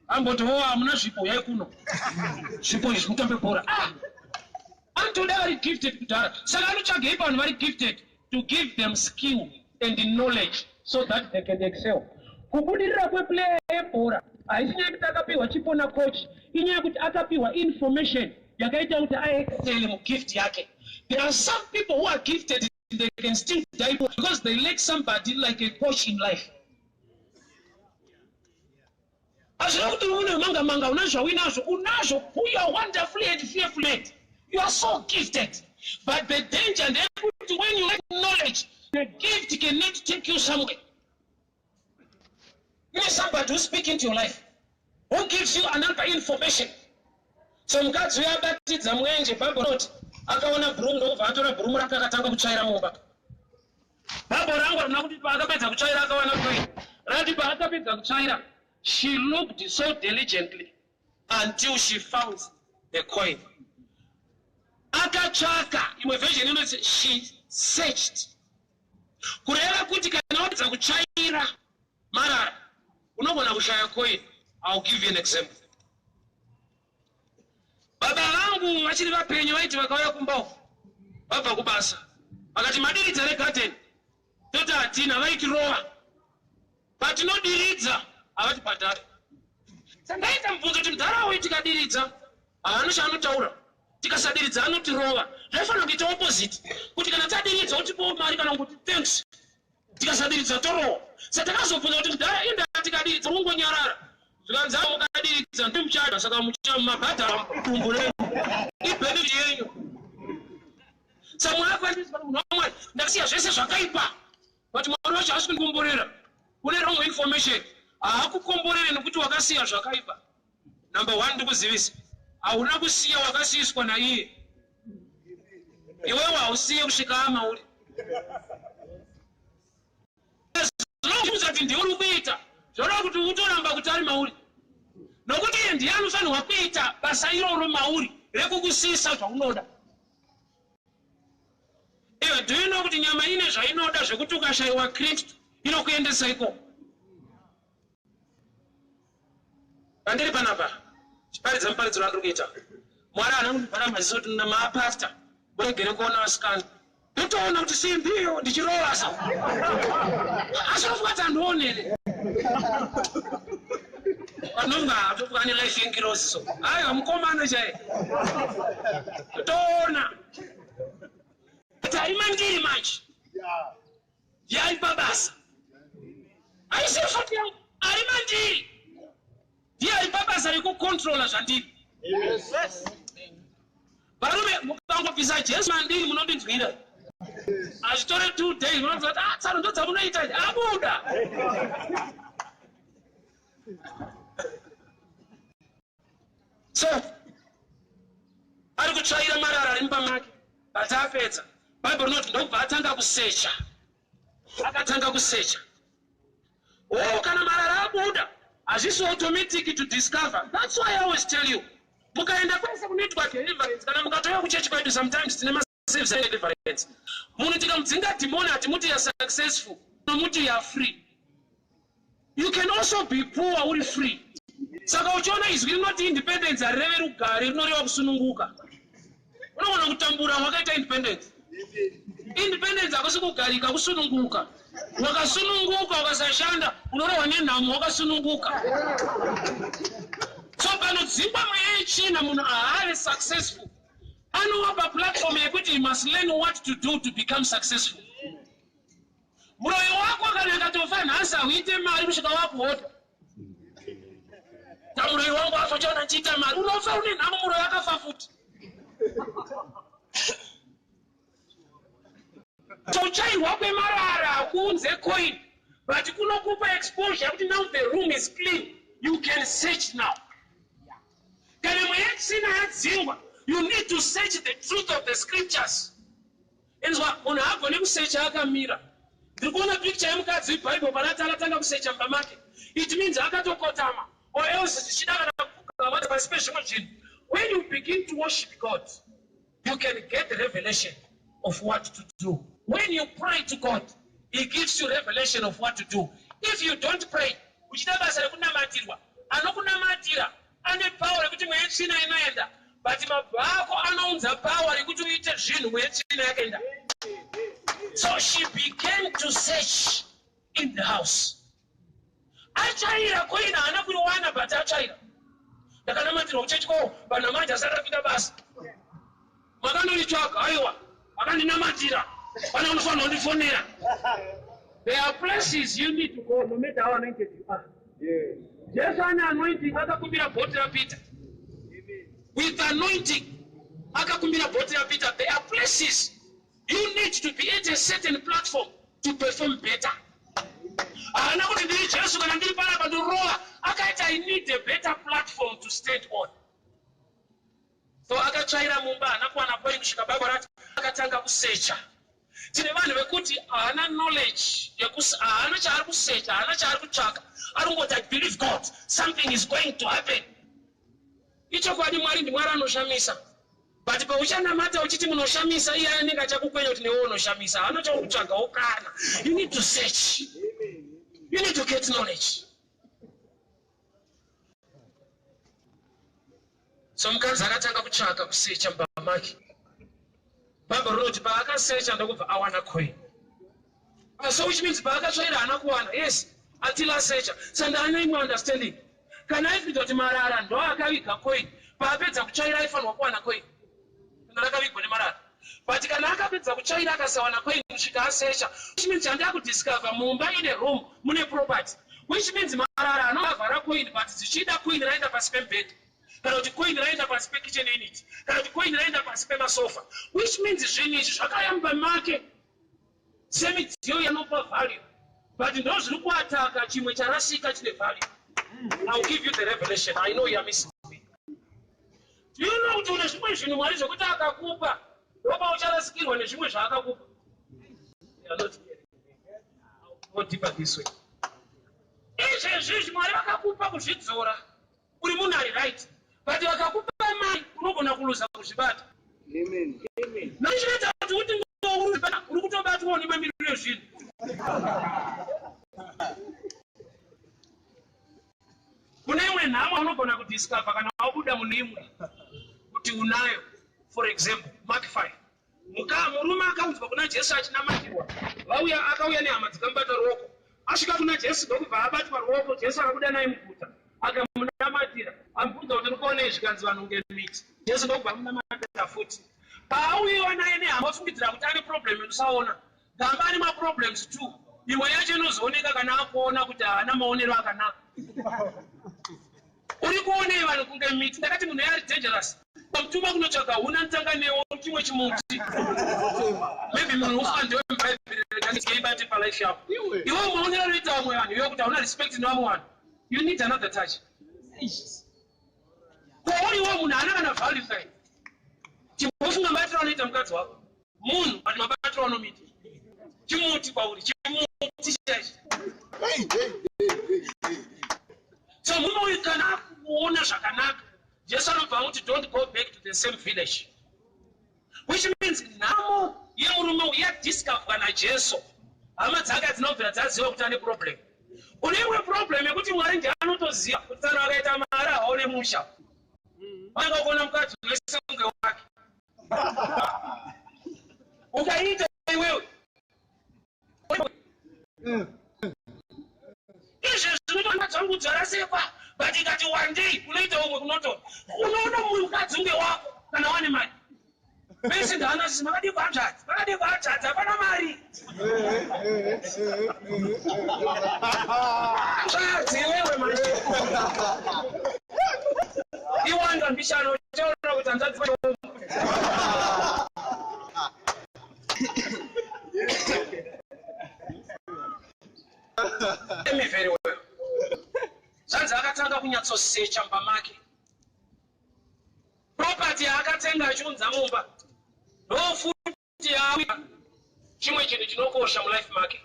Ambotowa hamuna zvipo yaikuno. Zvipo izvi mutambe bhora. Until they are gifted kudhara. Saka anotsvage vanhu vari gifted to give them skill and knowledge so that they can excel. Kubudirira kweplayer yebhora haisi nyaya kuti akapiwa chipo nacoach, inyaya kuti akapiwa information yakaita kuti aexcel mugift yake. There are some people who are gifted, they can still die because they lack somebody like a coach in life. Azvina kuti une manga unazvo unazvo you are wonderfully and fearfully. You are so gifted. But the danger and when you lack knowledge, the gift cannot take you somewhere. You need somebody who speaks into your life, who gives you another information. Some guys who are back to them when Bible note, akaona broom no vatora broom rakatanga kuchaira mumba. Bible rangu rinakuti paakapedza kuchaira akawana coin. Rati paakapedza kuchaira, she looked so diligently until she found the coin. Akatsvaka, imwe version inoti she searched. Kureva kuti kana wapedza kuchaira marara, unogona kushaya coin. I'll give you an example. Baba vangu vachiri vapenyu vaiti vakauya kumba vabva kubasa. Vakati madiridza regarden. Toti hatina vaiti rowa. Patinodiridza havati bhadhare. Sandaita mubvunzo kuti mudharawo tikadiridza haana chaanotaura. Tikasadiridza anoti rowa. Zvaifanira kuita opposite. Kuti kana tadiridza utipo mari kana kuti thanks. Tikasadiridza torowa. Satakazobvunza kuti mudhara inda tikadiridza ungonyarara. Zvikanzi mukadiridza ndimuchada saka mucha mabhadhara mudumbu renyu. Ibhenefiti yenyu. Saka mwakwanisa munhu waMwari ndakasiya zvese zvakaipa. Kuti Mwari wacho haasi kundikomborera. Une wrong information. Haakukomborere nekuti wakasiya zvakaipa. Number 1 ndikuzivisa. Hauna kusiya wakasiyiswa naiye. Iwewe hausiye kusvika amauri. Zvinokuudza kuti ndiuri kuita. Zvoreva kuti utoramba kuti ari mauri. Nokuti iye ndiye anofanirwa kuita basa iroro mauri rekukusiyisa zvaunoda. Iwe do you know kuti nyama ine zvainoda zvekuti ukashayiwa Kristu inokuendesa iko. Pandiri panapa chiparidza muparidziro wandiri kuita. Mwari haana kundibvara maziso kuti namapasta muregere kuona vasikana. Ndotoona kuti simbiyo ndichirowa sa. Asi unofunga kuti handionere. Vanonga hatofuka ane life yengiroziso. Aiwa mukomana chaiye. Ndotoona kuti haimandiri manje. Yaipa basa. Haisi futi yangu. Haimandiri. Ndiye aipa basa rekukontrola zvandiri. Yes. Varume mukangopisa Jesu mandiri munondinzwira. Azvitore 2 days munonzwa kuti tsaro ndo dzamunoita abuda. So ari kutsvaira marara ari mumba make. But apedza. Bible not ndobva atanga kusecha. Akatanga kusecha. Kana marara abuda. Hazvisi automatic to discover. That's why I always tell you. Mukaenda kwese kunoitwa deliverance kana mukatoya kuchechi kwedu sometimes tine masaves deliverance. Munhu tikamudzinga dhimoni hatimuti ya successful. Muti ya free. You can also be poor uri free. Saka uchiona izwi rinoti independence harireve rugare rinoreva kusununguka. unoona kutambura wakaita independence. Independence akusikugarika kusununguka. Wakasununguka ukasashanda unoona nenhamo wakasununguka. So panodzimba mwechina munhu ahave successful. Anowapa platform yekuti he must learn what to do to become successful. Muroyo wako kana akatofa nhasi uite mari kusvika wakuota. Muroyo wangu afachaona nchiita mari unofa une nhamo muroyo akafa futi. Tochairwa kwemarara kunze coin, but kunokupa exposure kuti now the room is clean. You can search now. Kana mwechina yadzingwa, you need to search the truth of the scriptures. Enzwa munhu agone kusearcha akamira. Ndiri kuona picture yemukadzi weBible panatanga kusearcha mumba make. It means akatokotama. Or else zvichida kana kukavata pasi pezvimwe zvinhu. When you begin to worship God, you can get the revelation of what to do. When you pray to God, He gives you revelation of what to do. If you don't pray, uchida basa rekunamatirwa, anokunamatira ane power yekuti mwechina inoenda, but mabva ako anounza power yekuti uite zvinhu mwechina yakaenda. So she began to search in the house. Achaira koina haana kuiwana, but achaira. Ndakanamatirwa kuchechiko panamanja asatapinda basa. Makanonitsvaka aiwa, makandinamatira. There are places you need to go no matter how anointed you are. Just an anointing, akakumbira bottle of Peter. With anointing, akakumbira bottle of Peter. There are places you need to be at a certain platform to perform better. I need a better platform to stand on. So akachaira mumba anakuwa point kusvika Bible rati akatanga kusearcha. Tine vanhu vekuti haana knowledge yekuti haana chaari kusearcha, haana chaari kutsvaka. Ari kungoti I believe God, something is going to happen. Ichokwadi Mwari ndiMwari anoshamisa. But pauchanamata uchiti munoshamisa, iye anenge achakukwenya kuti newe unoshamisa. Haana chakutsvaga okana. You need to search. You need to get knowledge. So mukadzi akatanga kutsvaka kusearcha mumba make. Bible wrote paakasearcha ndokubva awana coin. So which means paakatsvaira haana kuwana. Yes, until asearcha. Saka haana imwe understanding. Kana aifita kuti marara ndo akaviga coin, paapedza kutsvaira aifanirwa kuwana coin. Kana akavigwa nemarara. But kana akapedza kutsvaira akasawana coin kusvika asearcha, which means handaa kudiscover mumba ine room mune property. Which means marara anovhara coin, but zvichida coin raenda pasi pembhedha. Kana kuti coin raenda pasi pekitchen unit. Kana kuti coin raenda pasi pemasofa. Which means zvinhu izvi zvakayamba make semidziyo yanopa value. But ndo zviri kuataka chimwe charasika chine value. I'll give you the revelation. I know you are missing me. Do you know kuti une zvimwe zvinhu Mwari zvokuti akakupa ndopa ucharasikirwa nezvimwe zvaakakupa? You are not here. I'll go deeper this way. Izvezvi Mwari akakupa kuzvidzora. Uri munhu ari right. But vakakupa mari unogona kuluza kuzvibata. Amen. Amen. Nochinoita kuti uti uri kutobatwawo nemamiriro ezvinhu. Kune imwe nhamo unogona kudiscover kana wabuda munhu imwe kuti unayo. For example, Mark 5. Murume akaudzwa kuna Jesu achinamatirwa. Akauya nehama dzikamubata ruoko. Asvika kuna Jesu ndokubva abatwa ruoko. Jesu akabuda naye muguta. Akamunamatira. Amubvunza kuti ndikuonei zvikanzi vanhu ngemiti. Jesu ndokubva amunamatira futi. Paauyiwa naye nehama ofungidzira kuti ane problem ekusaona. Gamba ane maproblems too. Imwe yacho inozooneka kana akuona kuti haana maonero akanaka. Uri kuonei vanhu kunge miti? Ndakati munhu yari dangerous. Pamutuma kunotsvaga huna ntanga newo chimwe chimuti. Maybe munhu ufande wemuBhaibheri rekanizgeibate palife yako. Iwe maonero anoita vamwe vanhu iwe kuti hauna respect nevamwe vanhu. You need another touch. Kouriwo munhu haana kana value kai. Chimufunga mabatiro anoita mukadzi wako. Munhu ati mabatiro anomita. Chimuti kwauri, chimuti chaichi. So munhu kana kuona zvakanaka. Jesu anobva kuti don't go back to the same village. Which means nhamo yemurume yadiscoverwa naJesu. Hama dzake dzinobvira dzaziva kuti ane problem. Une imwe problem yekuti Mwari ndiye anotoziva kuti tsano akaita mari haone musha. Vanga kuona mukadzi wese kunge wake. Ukaita iwewe. Izvi zvinotonatsa kudzarasika, but ikati one day unoita umwe kunoto. Unoona mukadzi unge wako kana wane mari. Bese ndana sisi makadi kuhanzvadzi, hapana mari. Hanzvadzi iwewe manje. Iwanda mbishano uchaona kuti hanzvadzi very well. Zvanzi akatanga kunyatsosecha mumba make. Property akatenga achiunza mumba. Ndofuti yawiwa chimwe chinhu chinokosha mulife make.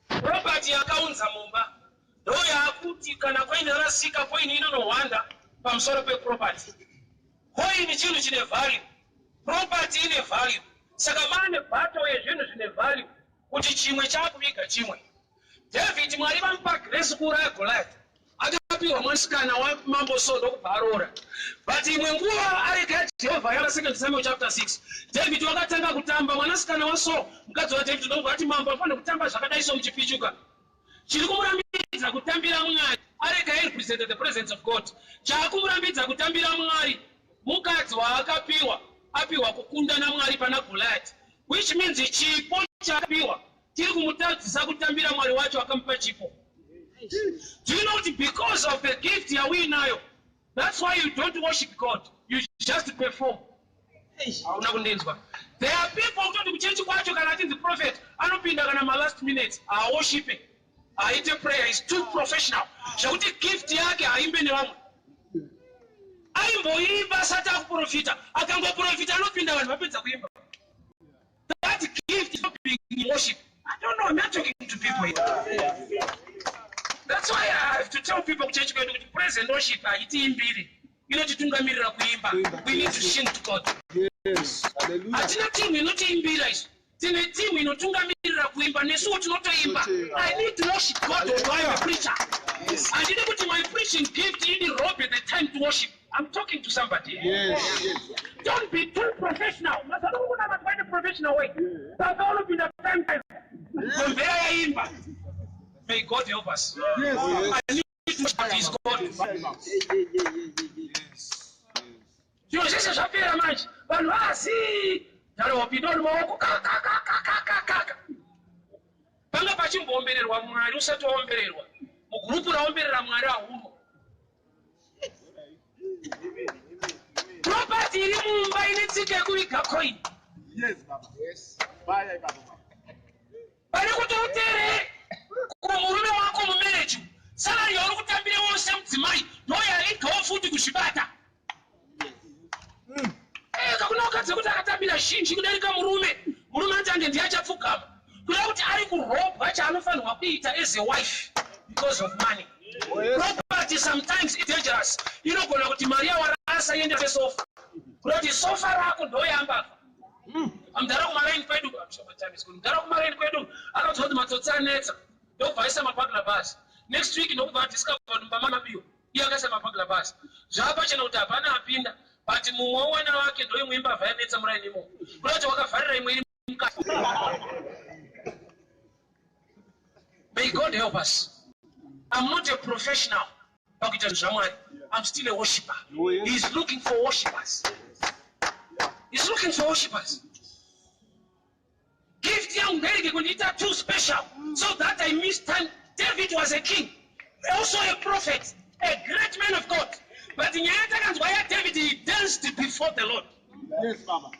Property akaunza mumba. Ndoyakuti kana koine rasika koine inonohwanda pamusoro peproperty. Koine chinhu chine value. Property ine value. Saka mane battle yezvinhu zvine value kuti chimwe chakuviga chimwe. David Mwari vamupa grace kuuraya Goliath. Akapiwa mwanasikana wamambo Saul ndokubharora. But imwe nguva areka yaJehovha yava 2 Samuel chapter 6. David wakatanga kutamba mwanasikana waSaul. Mukadzi waDavid ndokubati mambo afane kutamba zvakadai somuchipichuka. Chiri kumurambidza kutambira Mwari. Areka represented the presence of God. Chakumurambidza kutambira Mwari. Mukadzi apiwa kukunda naMwari pana Goliath. Which means chipo chakapiwa tiri kumutadzisa kutambira Mwari wacho akamupa chipo. Do you know that because of the gift yawinayo, that's why you don't worship God, you just perform. There are people who don't change kwacho kana ati the prophet anopinda kana ma last minute are worshiping. Aite prayer is too professional. Shakuti gift yake aimbe nevamwe. Aimboimba sata kuprofita, akangoprofita anopinda vanhu vapedza kuimba. That gift is not being worship. I don't know, I'm not talking to people here. That's why I have to tell people to praise and worship. You know, titungamirira kuimba. We need to sing to God. Yes. Hallelujah. Atina team inotiimbira isu. Tine team inotungamirira kuimba nesuwo tinotoimba. I need to worship God or I'm a preacher. I didn't put my preaching gift in the robe at the time to worship. I'm talking to somebody. Yes. Don't be too professional. Not find a professional way. That's all of the time. May God help us. Yes. I need to worship His God. You just appear much. But see, there will be no more. Panga pachimboombererwa Mwari usati waombererwa. Mugrupu raomberera Mwari ahumo. Property iri mumba inetsika yekuviga coin. Yes, Baba. Yes. Bye, Baba. Pane kuti utere kumurume wako mumarriage. Salary yauri kutambire wose mudzimai ndoyarigawo futi kuzvibata. Kakuna wakadzi kuti akatambira zhinji kudarika murume. Murume anti ndiye achapfugama. Kuda kuti ari kurobwa chaanofanirwa kuita as a wife because of money. Property sometimes is dangerous. Inogona kuti mari yawarasa iende pesofa. Kuda kuti sofa rako ndoyamba. Amdara kumaraini kwedu, mdara kumaraini kwedu, akaudzwa kuti matsotsi anetsa. Ndokubva aisa mapagla bus. Next week ndokubva discover mama mabiyo. Iye akaisa mapagla bus. Zvapachena kuti hapana apinda, but mumwe wana wake ndoimwe imbavha yanetsa muraini imo. Kuda kuti wakavharira imwe iri mukati. May God help us. I'm not a professional. I'm still a worshipper. He's looking for worshippers. He's looking for worshippers. Gift young Derek too special so that I missed time. David was a king, also a prophet, a great man of God. But in David, he danced before the Lord. Yes, Baba.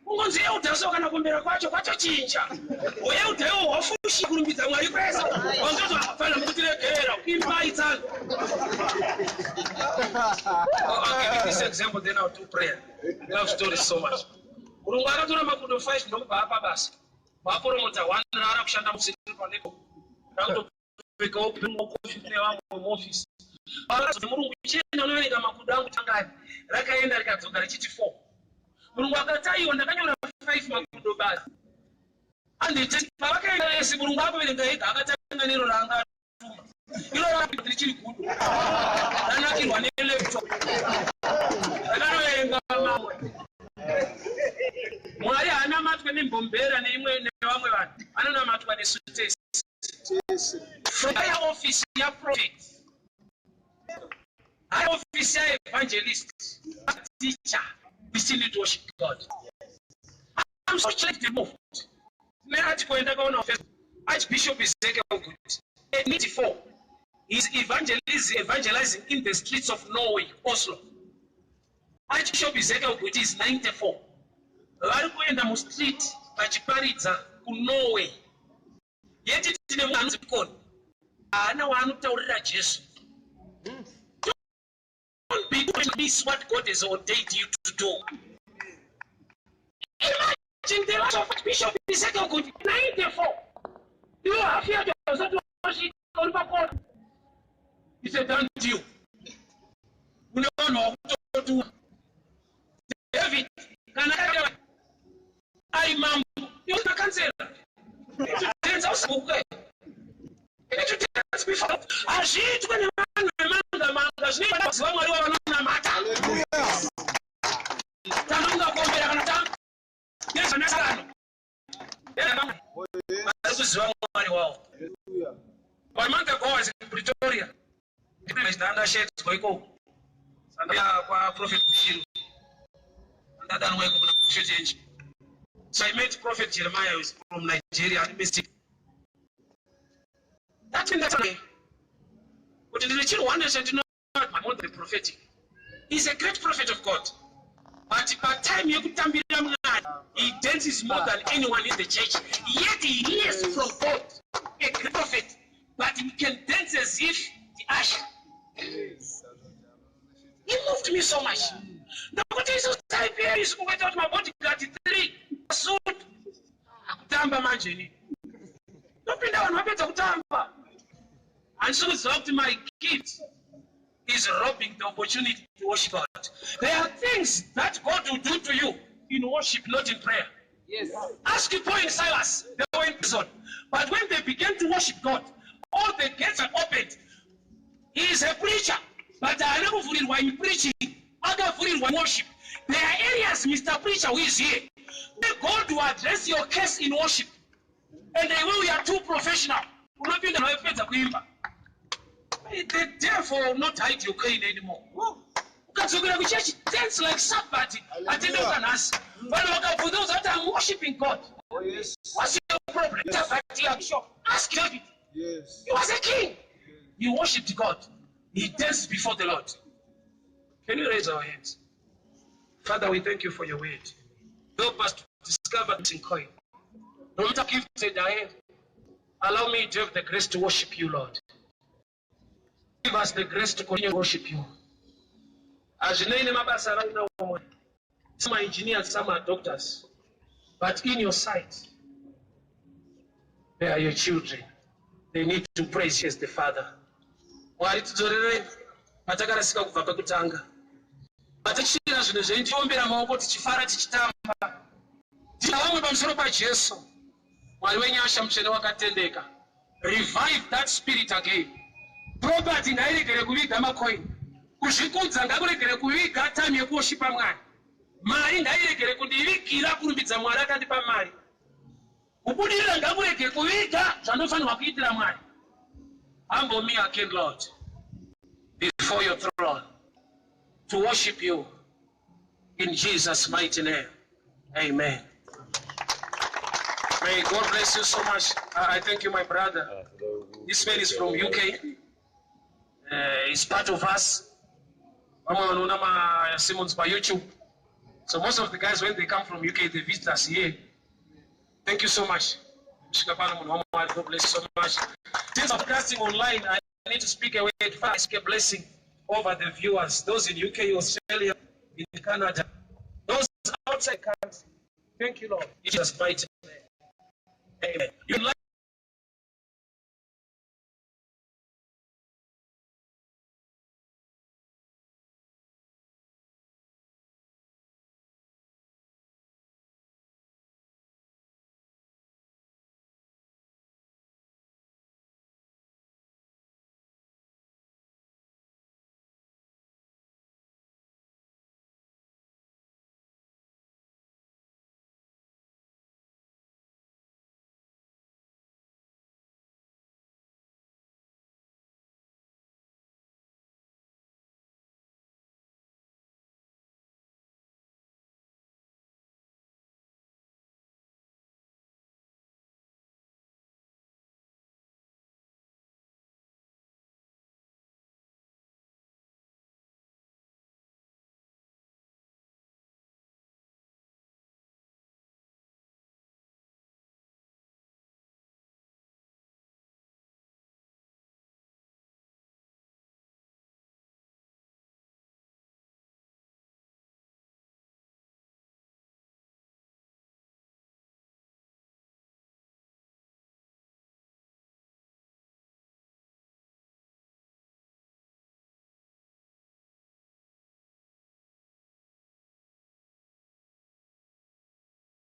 Ungonzi udanso kana kumbera kwacho chinja. Oye utewo wafushi kurumbidza Mwari kwesa. Wangazo afana mukutiregerera imbaitsa. I'll give you this example then I'll do prayer. I love stories so much. Mulungu akatora makudo 5 ndokupa apa basi. Vaporomodza 1 rara kushanda musiri paneko. Ndakutopeka open office wangu mu office. Akazi Mulungu chena unovereka makudo angu tangani. Rakaenda rikadzoka richiti 4. Mulungu akataiwa ndakanyora 5 makudo basi. Anditi pavakaenda esi Mulungu akaverenga ega akatanga nero ranga atuma. Ilo rapi richiri kudo. Ranakirwa nelaptop. Rakanoverenga mamwe. nembombera neimwe nevamwe vanhu vanonamatwa nesutesi from higher office yaprofect, higher office yaevangelist, teacher, we still need to worship God. I'm so checked moved. Archbishop is at 84. He's evangelizing in the streets of Norway, Oslo. Archbishop is 94. Vari kuenda mu street vachiparidza kuNorway. Yeti tine munhu anonzi Pikoni. Haana waanotaurira Jesu. Don't be doing this what God has ordained you to do. Imagine the life of Archbishop is 94. You are here to worship God. He said, "Don't you? We don't know what to do." David, can I mom? You can't say that. You need to dance out school. You need to dance before. I see it when a man does not want to matter. Yes, and this is one wow. 1 month ago, I was in Pretoria. I was under shades going go. And Prophet Kushiru. And that way, Prophet change. So I met Prophet Jeremiah, who is from Nigeria, Mystic. That's in that way. But the children understand to know about the prophetic. He's a great prophet of God. But by the time you could he dances more than anyone in the church. Yet he hears from God, a great prophet. But he can dance as if the usher. He moved me so much. The Jesus type here is who went out my body 33. Suit. Akutamba manjeni. Nopinda vanhu vapedza kutamba. And so it's up to my gift. Is robbing the opportunity to worship God. There are things that God will do to you in worship, not in prayer. Yes. Ask Paul and Silas, they were in prison. But when they began to worship God, all the gates are opened. He is a preacher, but I never fully why you preaching. I never fully why worship. There are areas, Mr. Preacher, who is here, where God will address your case in worship. And the way we are too professional, we're not being the the devil will not hide your pain anymore. Because we're going to church dance like Sabbath. I didn't know us. But for those that are worshiping God, what's your problem? Ask David. Yes. He was a king. He worshipped God. He danced before the Lord. Can you raise our hands? Father, we thank you for your word. Help us to discover this in coin. No matter if gifted I am, allow me to have the grace to worship you, Lord. Give us the grace to continue to worship you. As you know, some are engineers, some are doctors. But in your sight, they are your children. They need to praise you as the Father. Yekudzorera matakarasika kubva pakutanga. Patichira zvinhu zveitiombera maoko tichifara tichitamba. Tina vamwe pamusoro paJesu. Mwari wenyasha mutsvene wakatendeka. Revive that spirit again. Property ngairegere kuviga macoin. Kuzvikudza ngakuregere kuviga time yekuoshipa Mwari. Mari ngairegere kundivigira kurumbidza Mwari akandipa mari. Kubudirira ngakurege kuviga zvanofanirwa kuitira Mwari. Humble me again, Lord, before your throne, to worship you in Jesus' mighty name. Amen. May God bless you so much. I thank you, my brother. This man is from UK. He's part of us. Simon's by YouTube. So most of the guys, when they come from UK, they visit us here. Thank you so much. God bless you so much. Since I'm casting online, I need to speak a word fast, a blessing over the viewers. Those in UK, Australia, in Canada, those outside country. Thank you, Lord. In Jesus' mighty name. Amen.